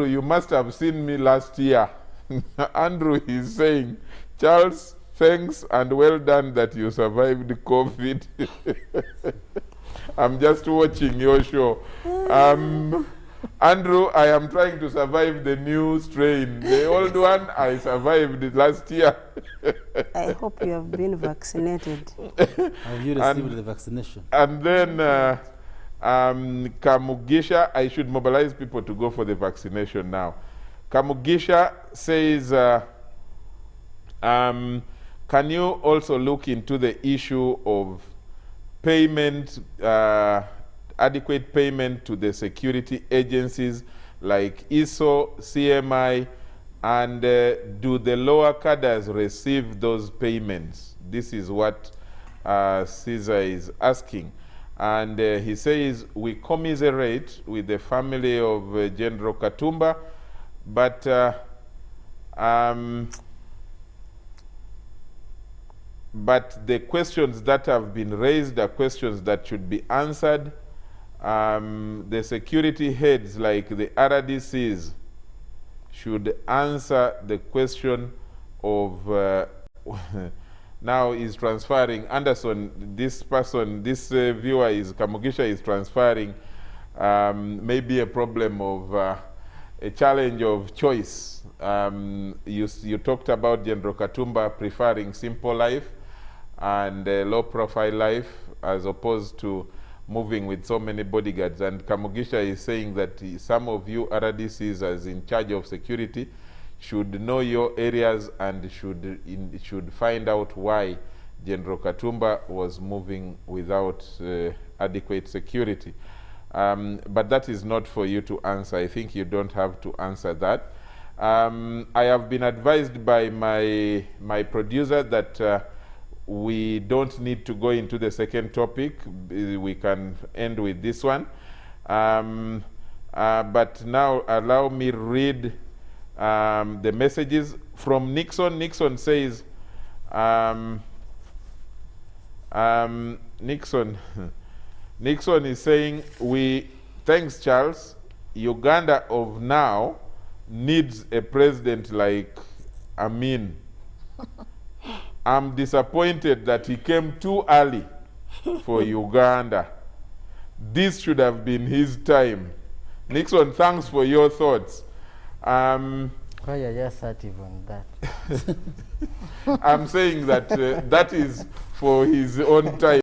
you must have seen me last year. Andrew is saying, Charles, thanks and well done that you survived COVID. I'm just watching your show. Andrew, I am trying to survive the new strain. The old one, I survived it last year. I hope you have been vaccinated. Have you received the vaccination? And then Kamugisha, I should mobilize people to go for the vaccination now. Kamugisha says, Can you also look into the issue of payment, adequate payment to the security agencies like ISO, CMI, and do the lower cadres receive those payments? This is what Caesar is asking. And he says, we commiserate with the family of General Katumba, but the questions that have been raised are questions that should be answered. The security heads like the RDCs should answer the question of now is transferring. Anderson, this person, this viewer is, Kamugisha is transferring maybe a problem of a challenge of choice. You talked about General Katumba preferring simple life and low profile life as opposed to moving with so many bodyguards. And Kamugisha is saying that some of you RDCs as in charge of security should know your areas and should find out why General Katumba was moving without adequate security. But that is not for you to answer. I think you don't have to answer that. I have been advised by my producer that we don't need to go into the second topic. We can end with this one. But now allow me read the messages from Nixon. Nixon says, Nixon is saying, thanks Charles, Uganda of now needs a president like Amin. I'm disappointed that he came too early for Uganda. This should have been his time. Nixon, thanks for your thoughts. Why are you assertive on that? I'm saying that that is for his own time.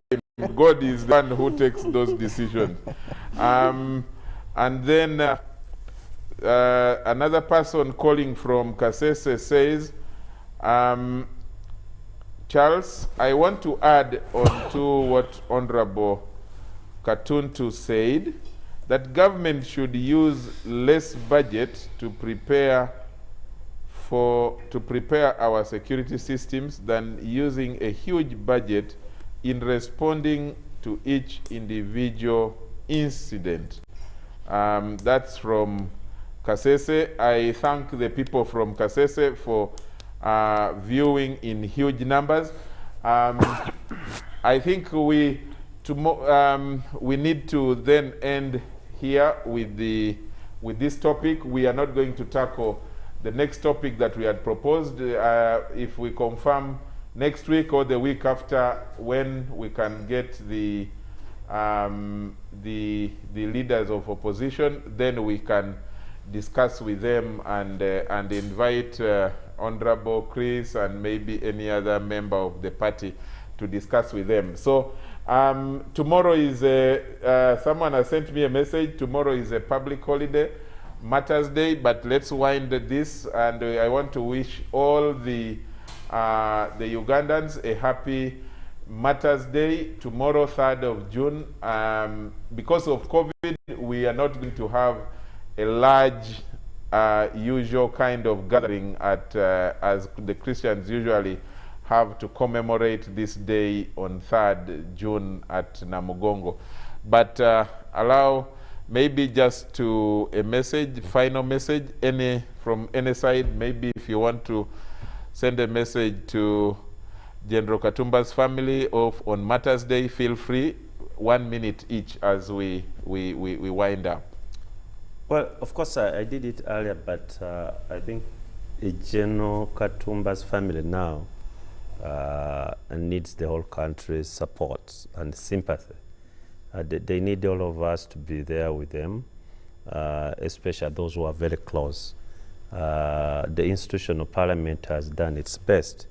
God is the one who takes those decisions. And then another person calling from Kasese says, Charles, I want to add on to what Honorable Katuntu said, that government should use less budget to prepare our security systems than using a huge budget in responding to each individual incident. That's from Kasese. I thank the people from Kasese for viewing in huge numbers. I think we need to then end here with this topic. We are not going to tackle the next topic that we had proposed. If we confirm next week or the week after, when we can get the leaders of opposition, then we can discuss with them and invite Honorable Chris and maybe any other member of the party to discuss with them. So tomorrow is someone has sent me a message. Tomorrow is a public holiday, Matters Day, but let's wind this, and I want to wish all the Ugandans a happy Matters Day tomorrow, 3rd of June. Because of COVID, we are not going to have a large usual kind of gathering as the Christians usually have to commemorate this day on 3rd June at Namugongo. But allow maybe just to a message, final message, from any side. Maybe if you want to send a message to General Katumba's family on Matters Day, feel free. 1 minute each as we wind up. Well, of course, I did it earlier, but I think General Katumba's family now needs the whole country's support and sympathy. They need all of us to be there with them, especially those who are very close. The institution of parliament has done its best.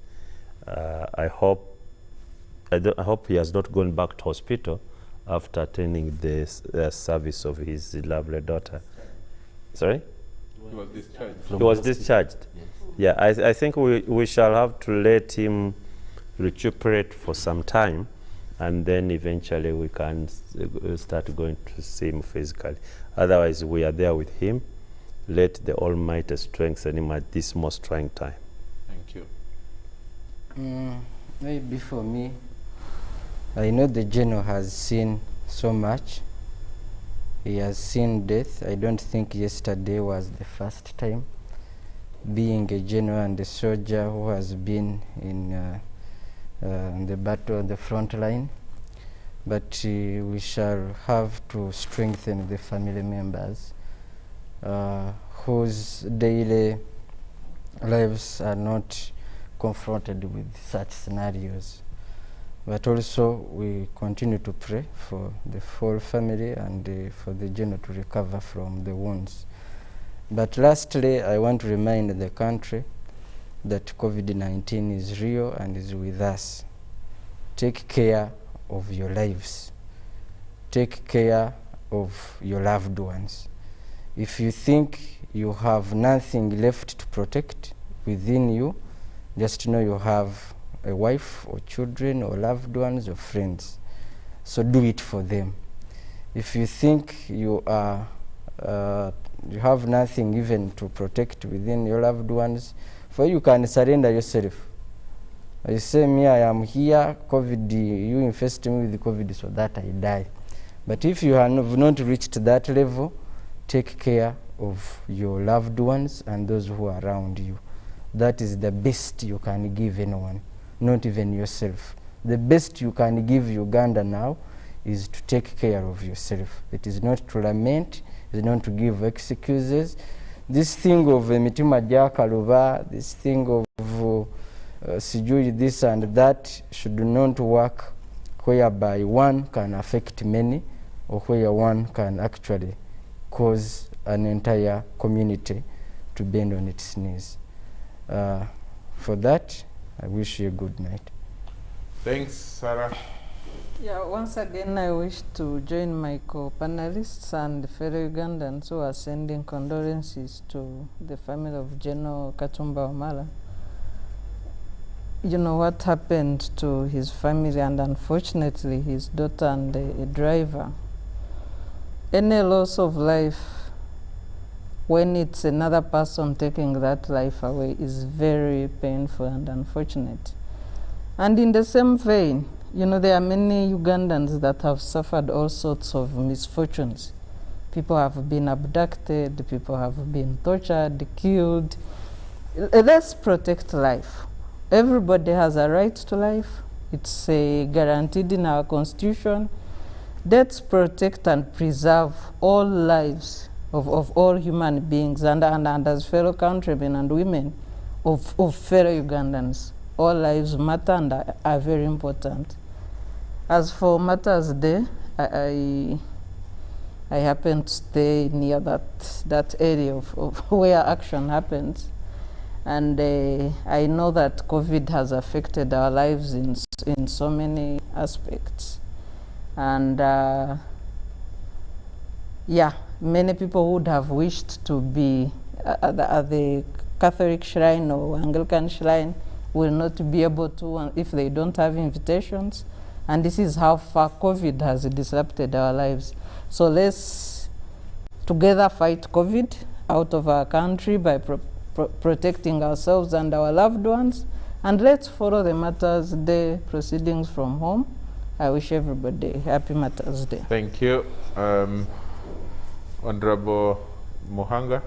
I hope he has not gone back to hospital after attending the service of his lovely daughter. Sorry? He was discharged. He was discharged. Yes. Yeah, I think we shall have to let him recuperate for some time, and then eventually we can start going to see him physically. Otherwise, we are there with him. Let the Almighty strengthen him at this most trying time. Thank you. Maybe for me, I know the General has seen so much. He has seen death. I don't think yesterday was the first time. Being a general and a soldier who has been in the battle on the front line, but we shall have to strengthen the family members whose daily lives are not confronted with such scenarios. But also we continue to pray for the whole family and for the general to recover from the wounds. But lastly, I want to remind the country that COVID-19 is real and is with us. Take care of your lives. Take care of your loved ones. If you think you have nothing left to protect within you, just know you have a wife or children or loved ones or friends. So do it for them. If you think you are you have nothing even to protect within your loved ones, for you can surrender yourself. You say, me, I am here, COVID, you infest me with COVID so that I die. But if you have not reached that level, take care of your loved ones and those who are around you. That is the best you can give anyone, not even yourself. The best you can give Uganda now is to take care of yourself. It is not to lament, it is not to give excuses. This thing of mitima jakaluba, this thing of sijui this and that should not work whereby one can affect many or where one can actually cause an entire community to bend on its knees. For that, I wish you a good night. Thanks, Sarah. Yeah, once again, I wish to join my co-panelists and fellow Ugandans who are sending condolences to the family of General Katumba Wamala. You know what happened to his family, and unfortunately his daughter and a driver. Any loss of life, when it's another person taking that life away, is very painful and unfortunate. And in the same vein, you know, there are many Ugandans that have suffered all sorts of misfortunes. People have been abducted, people have been tortured, killed. Let's protect life. Everybody has a right to life. It's guaranteed in our constitution. Let's protect and preserve all lives of all human beings and as fellow countrymen and women of fellow Ugandans. All lives matter and are very important. As for Matters Day, I happen to stay near that area of where action happens. And I know that COVID has affected our lives in so many aspects. And yeah, many people would have wished to be at the Catholic shrine or Anglican shrine, will not be able to if they don't have invitations. And this is how far COVID has disrupted our lives. So let's together fight COVID out of our country by protecting ourselves and our loved ones. And let's follow the Matters Day proceedings from home. I wish everybody a happy Matters Day. Thank you. Honorable Muhanga.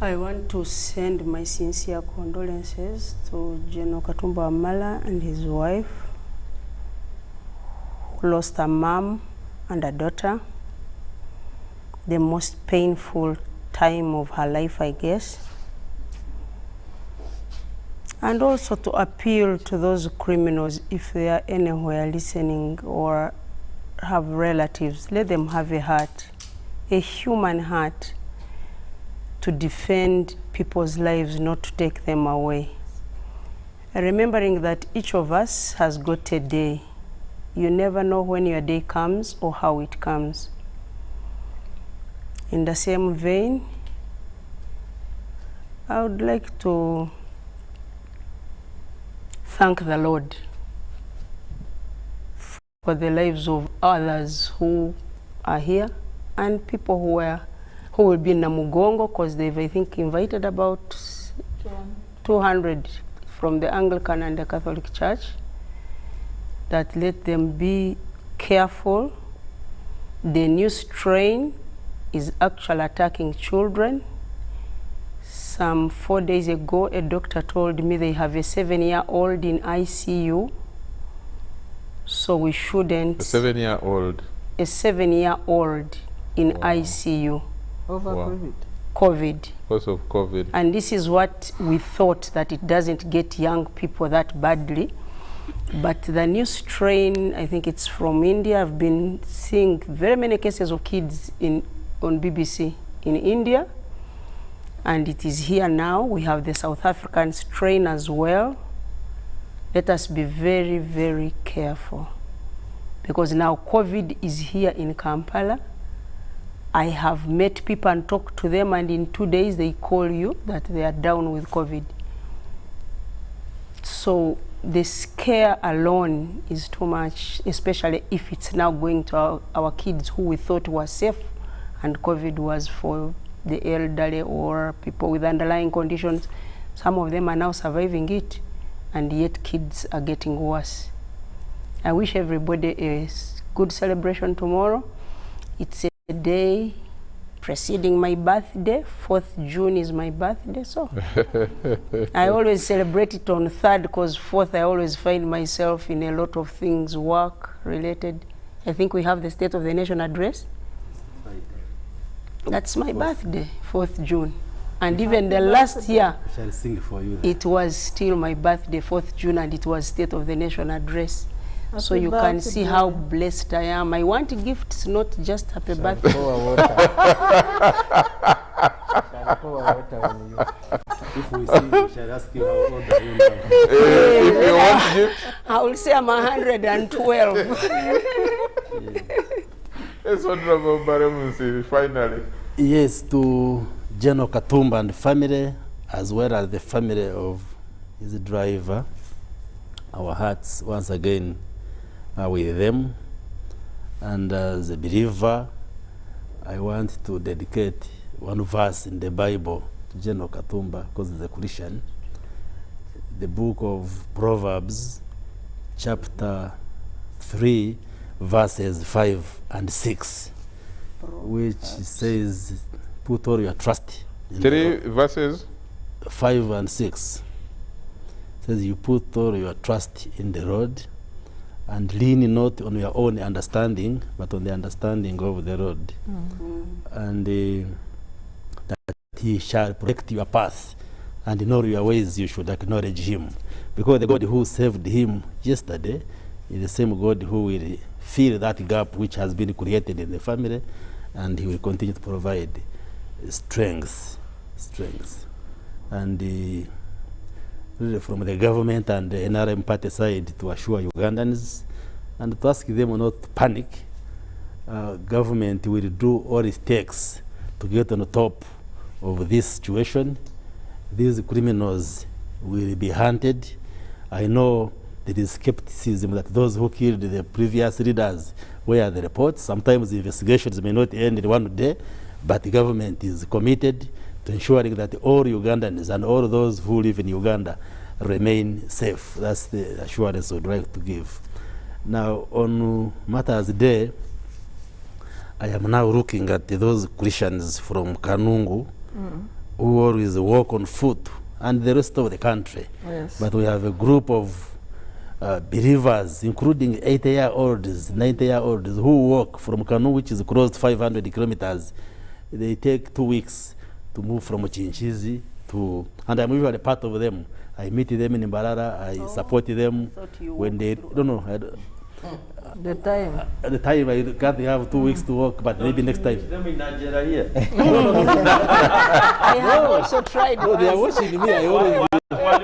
I want to send my sincere condolences to General Katumba Wamala and his wife, who lost a mom and a daughter. The most painful time of her life, I guess. And also to appeal to those criminals, if they are anywhere listening or have relatives, let them have a heart, a human heart, to defend people's lives, not to take them away. Remembering that each of us has got a day. You never know when your day comes or how it comes. In the same vein, I would like to thank the Lord for the lives of others who are here and people who will be in Namugongo, because they've, I think, invited about 200 from the Anglican and the Catholic Church, that let them be careful. The new strain is actually attacking children. Some 4 days ago, a doctor told me they have a 7-year-old in ICU. So we shouldn't. A 7-year-old? A 7-year-old in ICU. Over Wow. COVID. Because of COVID. And this is what we thought, that it doesn't get young people that badly. But the new strain, I think it's from India. I've been seeing very many cases of kids on BBC in India. And it is here now. We have the South African strain as well. Let us be very, very careful. Because now COVID is here in Kampala. I have met people and talked to them, and in 2 days they call you that they are down with COVID. So the scare alone is too much, especially if it's now going to our kids who we thought were safe, and COVID was for the elderly or people with underlying conditions. Some of them are now surviving it, and yet kids are getting worse. I wish everybody a good celebration tomorrow. It's a day preceding my birthday. 4th June is my birthday, so I always celebrate it on 3rd, because 4th I always find myself in a lot of things work related. I think we have the State of the Nation address. That's my birthday, 4th June. And even the last year, Shall sing for you then. it was still my birthday, 4th June, and it was State of the Nation address. So you can see how blessed I am. I want gifts, not just happy birthday. If we see, we shall ask you how old are you now. If you want gifts, I will say I'm 112. it's Honorable Baryomunsi, finally. Yes, to General Katumba and family, as well as the family of his driver. Our hearts, once again, are with them. And as a believer, I want to dedicate one verse in the Bible to General Katumba, because he's a Christian. The book of Proverbs, chapter 3, verses 5 and 6, which says, put all your trust in 3 verses? 5 and 6. It says, you put all your trust in the Lord, and lean not on your own understanding, but on the understanding of the Lord. And that he shall protect your path, and in all your ways you should acknowledge him. Because the God who saved him yesterday is the same God who will fill that gap which has been created in the family, and he will continue to provide strength. And really from the government and the NRM party side, to assure Ugandans and to ask them not to panic. Government will do all it takes to get on the top of this situation. These criminals will be hunted. I know there is skepticism that those who killed the previous leaders, where are the reports? Sometimes the investigations may not end in one day, but the government is committed to ensuring that all Ugandans and all those who live in Uganda remain safe. That's the assurance I would like to give. Now, on Mother's Day, I am now looking at those Christians from Kanungu who always walk on foot, and the rest of the country. Yes. But we have a group of believers, including 80-year-olds, 90-year-olds, who walk from Kanungu, which is close to 500 kilometers. They take 2 weeks to move from KINKIZI to, and I'm usually part of them. I meet them in Mbarara, I support them when they, The time. at the time I can't have 2 weeks to work, but maybe next time. Them in Nigeria here. I have also tried. No, they are watching me, I always I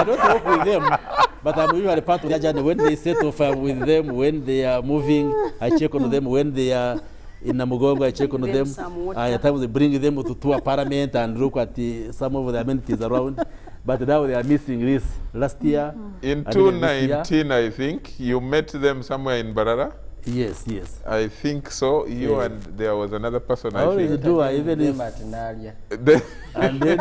don't work with them, but I'm usually part of their journey. When they set off with them, when they are moving, I check on them. When they are in Namugongo, I check on Give them. some water. At times they bring them to tour Parliament and look at some of the amenities around. But now they are missing this last year. In and even this year. 2019, I think, you met them somewhere in Barara? Yes, yes. I think so. You Yeah. and there was another person, I always think. do, even if... And then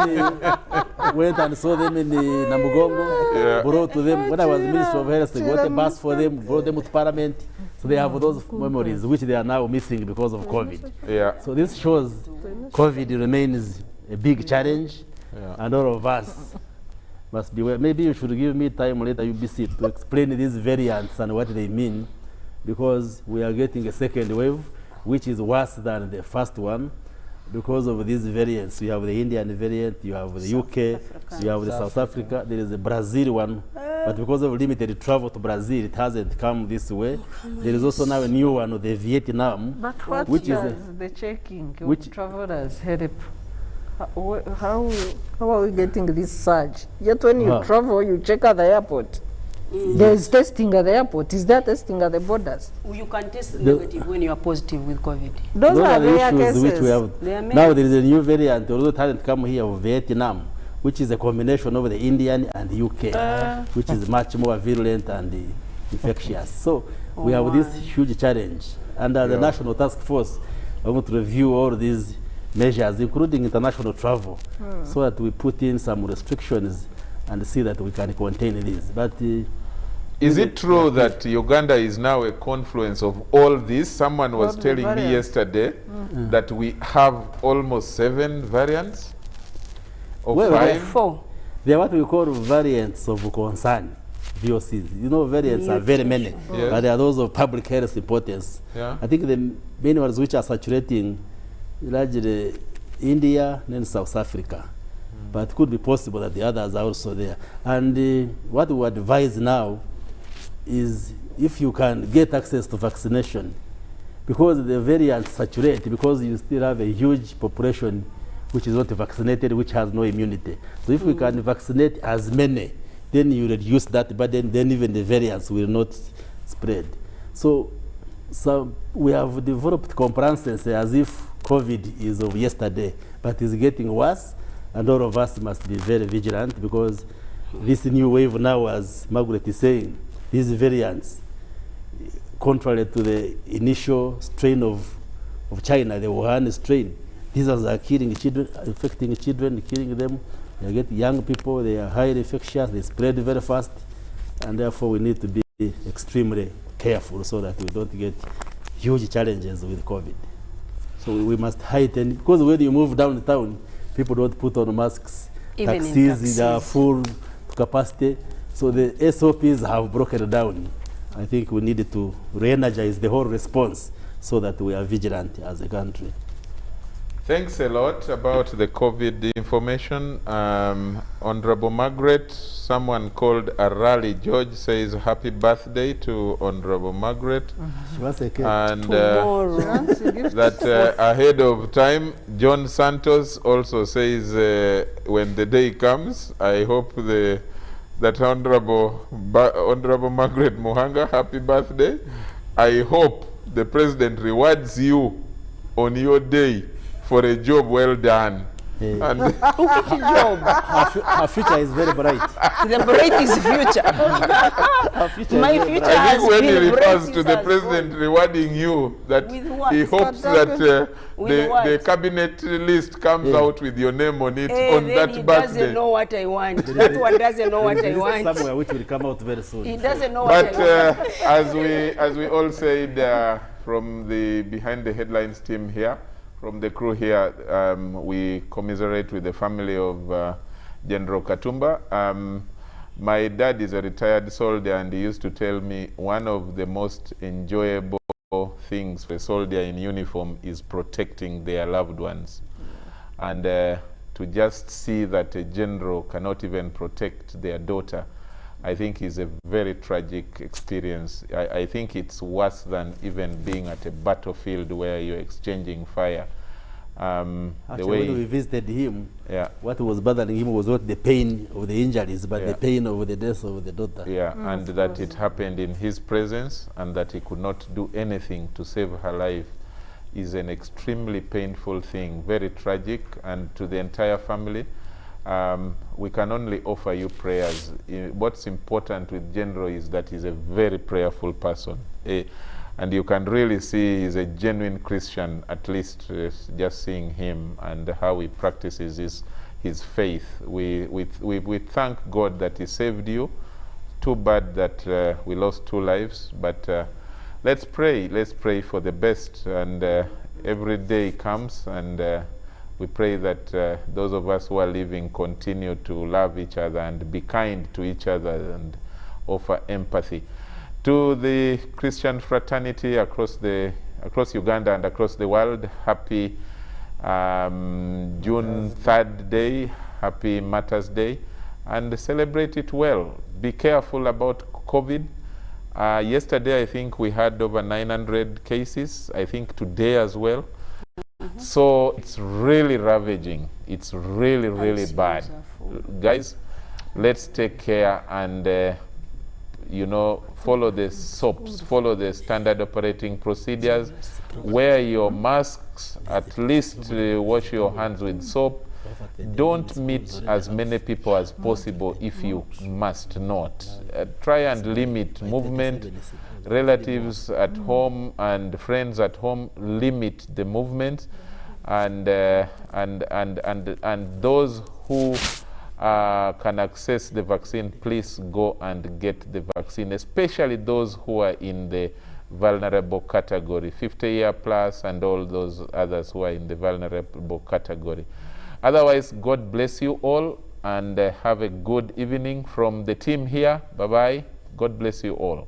went and saw them in the Namugongo, Yeah. brought to them, when I was Minister of Health, got a bus for them, brought them to Parliament. So they have those memories, which they are now missing because of COVID. Yeah. So this shows COVID remains a big challenge, and all of us must be aware. Maybe you should give me time later, UBC, to explain these variants and what they mean, because we are getting a second wave, which is worse than the first one. Because of these variants, you have the Indian variant, you have the UK, you have the South Africa, there is a Brazil one, but because of limited travel to Brazil, it hasn't come this way. There is also now a new one, the Vietnam, But what which does is the checking which- of travelers help? How are we getting this surge? Yet when you travel, you check at the airport. There is testing at the airport. Is there testing at the borders? You can test negative when you are positive with COVID. Those are the rare issues cases. which we have. They are Now there is a new variant, although it hasn't come here, of Vietnam, which is a combination of the Indian and UK, which is much more virulent and infectious. So we have this huge challenge. Under the National Task Force, I want to review all these measures, including international travel, so that we put in some restrictions and see that we can contain this. But is it true that Uganda is now a confluence of all this? Someone was telling me yesterday that we have almost 7 variants or Well, 5. 4. they are what we call variants of concern, VOCs. You know, variants are very many, Yes. but they are those of public health importance. Yeah. I think the main ones which are saturating largely India and then South Africa. But it could be possible that the others are also there. And what we advise now is if you can get access to vaccination, because the variants saturate, because you still have a huge population which is not vaccinated, which has no immunity. So if we can vaccinate as many, then you reduce that burden, then even the variants will not spread. So we have developed comprehensive as if COVID is of yesterday, but it's getting worse. And all of us must be very vigilant, because this new wave now, as Margaret is saying, these variants, contrary to the initial strain of China, the Wuhan strain, these are killing children, infecting children, killing them. They get young people, they are highly infectious, they spread very fast, and therefore we need to be extremely careful so that we don't get huge challenges with COVID. So we must heighten, because when you move downtown, people don't put on masks. Even in taxis are full to capacity. So the SOPs have broken down. I think we need to re-energize the whole response so that we are vigilant as a country. Thanks a lot about the COVID information. Honorable Margaret, someone called Arali George says happy birthday to Honorable Margaret. She wants a cake. And Tomorrow. that ahead of time, John Santos also says when the day comes, I hope that Honorable Margaret Muhanga, happy birthday. I hope the President rewards you on your day for a job well done. Hey. And Her future is very bright. The bright is future. Her future My is very future bright. I has think when he been refers bright to the as President rewarding you, that With what? he hopes that With what? the cabinet list comes out with your name on it on then that he birthday. doesn't know what I want. That one doesn't know what I There is want. somewhere which will come out very soon. He doesn't know what But I want. as we all said from the Behind the Headlines team here, from the crew here, we commiserate with the family of General Katumba. My dad is a retired soldier, and he used to tell me one of the most enjoyable things for a soldier in uniform is protecting their loved ones. And to just see that a general cannot even protect their daughter, I think is a very tragic experience. I think it's worse than even being at a battlefield where you're exchanging fire. Actually, when we visited him, what was bothering him was not the pain of the injuries, but the pain of the death of the daughter. Yeah, and that it happened in his presence, and that he could not do anything to save her life. is an extremely painful thing, very tragic, and to the entire family, we can only offer you prayers. What's important with General is that he's a very prayerful person. And you can really see he's a genuine Christian, at least just seeing him and how he practices his faith. We thank God that he saved you. Too bad that we lost 2 lives, but let's pray for the best, and every day comes, and we pray that those of us who are living continue to love each other and be kind to each other and offer empathy. To the Christian fraternity across Uganda and across the world, happy June 3rd day, happy Martyrs Day, and celebrate it well. Be careful about COVID. Yesterday, I think we had over 900 cases. I think today as well. So it's really ravaging. It's really, really bad. Guys, let's take care and you know, follow the SOPs, follow the standard operating procedures, wear your masks, at least wash your hands with soap. Don't meet as many people as possible if you must not. Try and limit movement. Relatives at home and friends at home, limit the movement, and those who can access the vaccine, please go and get the vaccine, especially those who are in the vulnerable category, 50-year plus, and all those others who are in the vulnerable category. Otherwise, God bless you all, and have a good evening from the team here. Bye-bye. God bless you all.